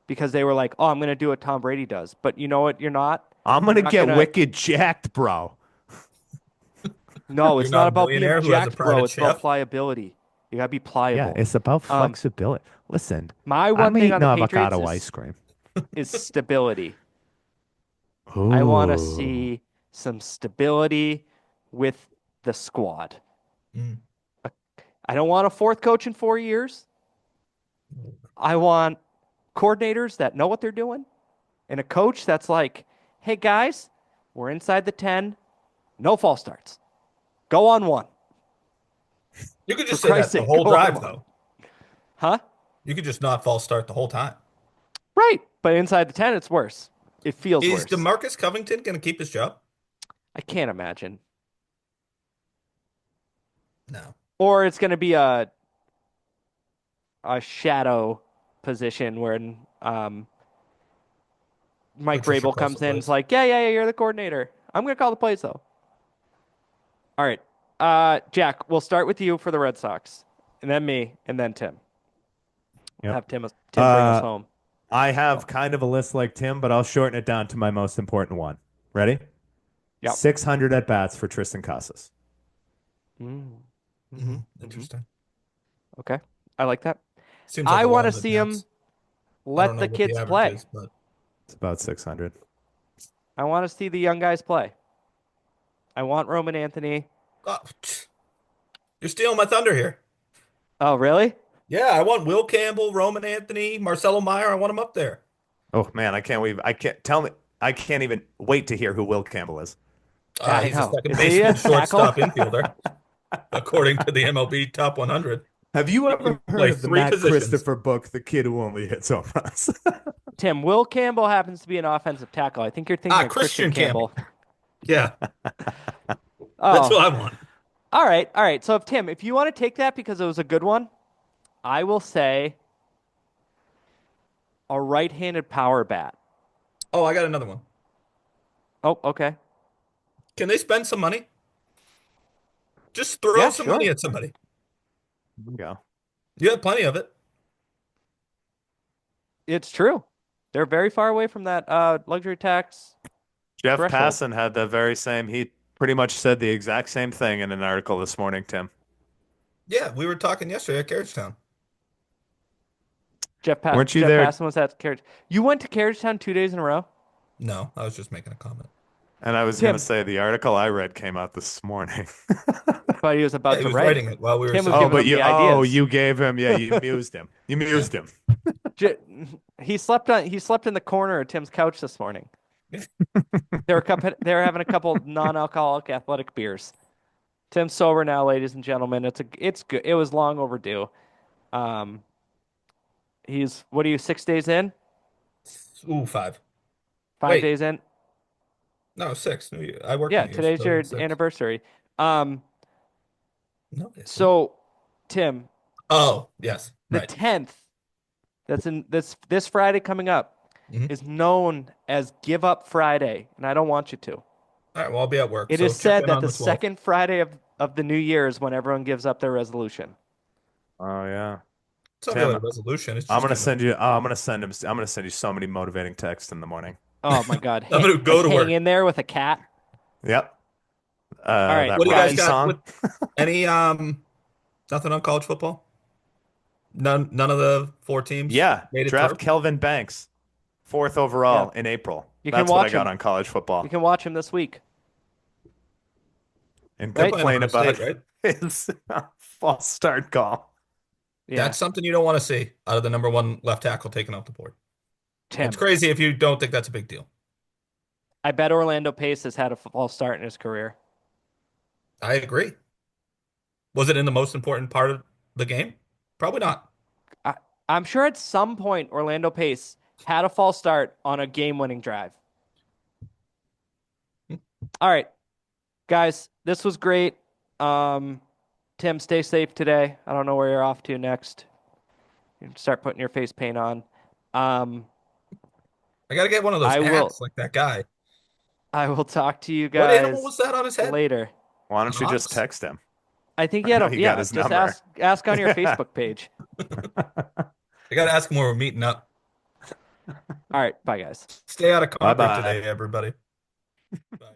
because they were like, "Oh, I'm going to do what Tom Brady does." But you know what? You're not. I'm You're gonna not get gonna. wicked jacked, bro. No, You're it's not not a about being billionaire who has a jacked, bro. private It's about chef? pliability. You gotta be Yeah, pliable. it's about Um, flexibility. Listen, my one I'm thing on eating the Patriots avocado ice cream. is stability. I want to Ooh. see some stability with the squad. Mm. I don't want a fourth coach in 4 years. I want coordinators that know what they're doing and a coach that's like, hey guys, we're inside the 10, no false starts. Go on one. You could For just say Christ's that the sake, whole go on drive, one. though. Huh? You could just not false start the whole time. Right. But inside the 10, it's worse. It feels Is worse. DeMarcus Covington going to keep his job? I can't imagine. No. Or it's going to be a shadow position where Mike Patricia Vrabel calls the comes in and is plays. like, yeah, you're the coordinator. I'm gonna call the plays though. All right. Jack, we'll start with you for the Red Sox, and then me, and then Tim. Yep. Have Tim bring us Uh, home. I have kind of a list like Tim, but I'll shorten it down to my most important one. Ready? Yep. 600 at bats for Tristan Casas. Mm-hmm. Interesting. Okay. I like that. Seems like I a want lot to of see him at-bats. I don't let know the what the kids average play. is, but It's about 600. I want to see the young guys play. I want Roman Anthony. oh, you're stealing my thunder here. Oh, really? Yeah, I want Will Campbell, Roman Anthony, Marcelo Meyer. I want them up there. Oh man, I can't wait. I can't even wait to hear who Will Campbell is. I He's a know. second Is he a baseman, tackle? shortstop, infielder, according to the MLB Top 100. Have you He can ever heard play of the three Matt positions. Christopher book, The Kid Who Only Hits Home Runs? Tim, Will Campbell happens to be an offensive tackle. I think you're thinking of Christian Christian Campbell. Campbell. Yeah, that's Oh, what I want. all right. All right. So, if you want to take that because it was a good one, I will say a right-handed power bat. Oh, I got another one. Oh, okay. Can they spend some money? Just throw Yeah, some money sure. at somebody. There we go. You have plenty of it. It's true. They're very far away from that luxury tax Jeff threshold. Passan had the very same. He pretty much said the exact same thing in an article this morning, Tim. Yeah, we were talking yesterday at Carriage Town. Weren't you Jeff there? Passan was at Carriage. You went to Carriage Town 2 days in a row? No, I was just making a comment. And I was going to Tim, say the article I read came out this morning. but he was Yeah, about he to was write. writing it while we were Tim was sitting Oh, giving there. but him the ideas. you gave him, yeah, you mused him. You mused him. J- he slept in the corner of Tim's couch this morning. They were having a couple non-alcoholic athletic beers. Tim's sober now, ladies and gentlemen. It's good. It was long overdue. Um, what are you, 6 days in? Ooh, 5. 5 days Wait, in? no, 6. New Year. I work Yeah, New Year's, today's so your 6. anniversary. Um, No, it isn't. so Tim, Oh, yes, the right. 10th, that's in this Friday coming up, Mhm. is known as Give Up Friday, and I don't want you to. All right, well, I'll be at work, It so is check said in that on the the 12th. second Friday of the new year is when everyone gives up their resolution. Oh yeah. It's not really Tim, a resolution. It's I'm just gonna kind of, send you. I'm gonna send him. I'm gonna send you so many motivating texts in the morning. Oh my God. I'm going to Like go to hang work. in there with a cat. Yep. All right, That What do you guys Rocky guys. got? song. Any nothing on college football? None of the 4 teams Yeah. made it Draft through. Kelvin Banks, fourth Yeah, overall in April. you can That's what I watch got him. on college You football. can watch him this week, And They're right? playing complain Ohio about State, right? his false start call. Yeah, That's something you don't want to see out of the number one left tackle taken off the board. It's Tim. crazy if you don't think that's a big deal. I bet Orlando Pace has had a false start in his career. I agree. Was it in the most important part of the game? Probably not. I, I'm sure at some point Orlando Pace had a false start on a game-winning drive. All right, guys, this was great. Tim, stay safe today. I don't know where you're off to next. You can start putting your face paint on. Um, I got to get one of those I will. hats like that guy. I will talk to you What animal guys was that on his head? later. Why An don't you just ox? text him? I think he I had know a you got yeah. his Just number. ask on your Facebook page. I got to ask him where we're meeting up. All right, bye guys. Stay out of Bye Concord bye. today, everybody. Bye.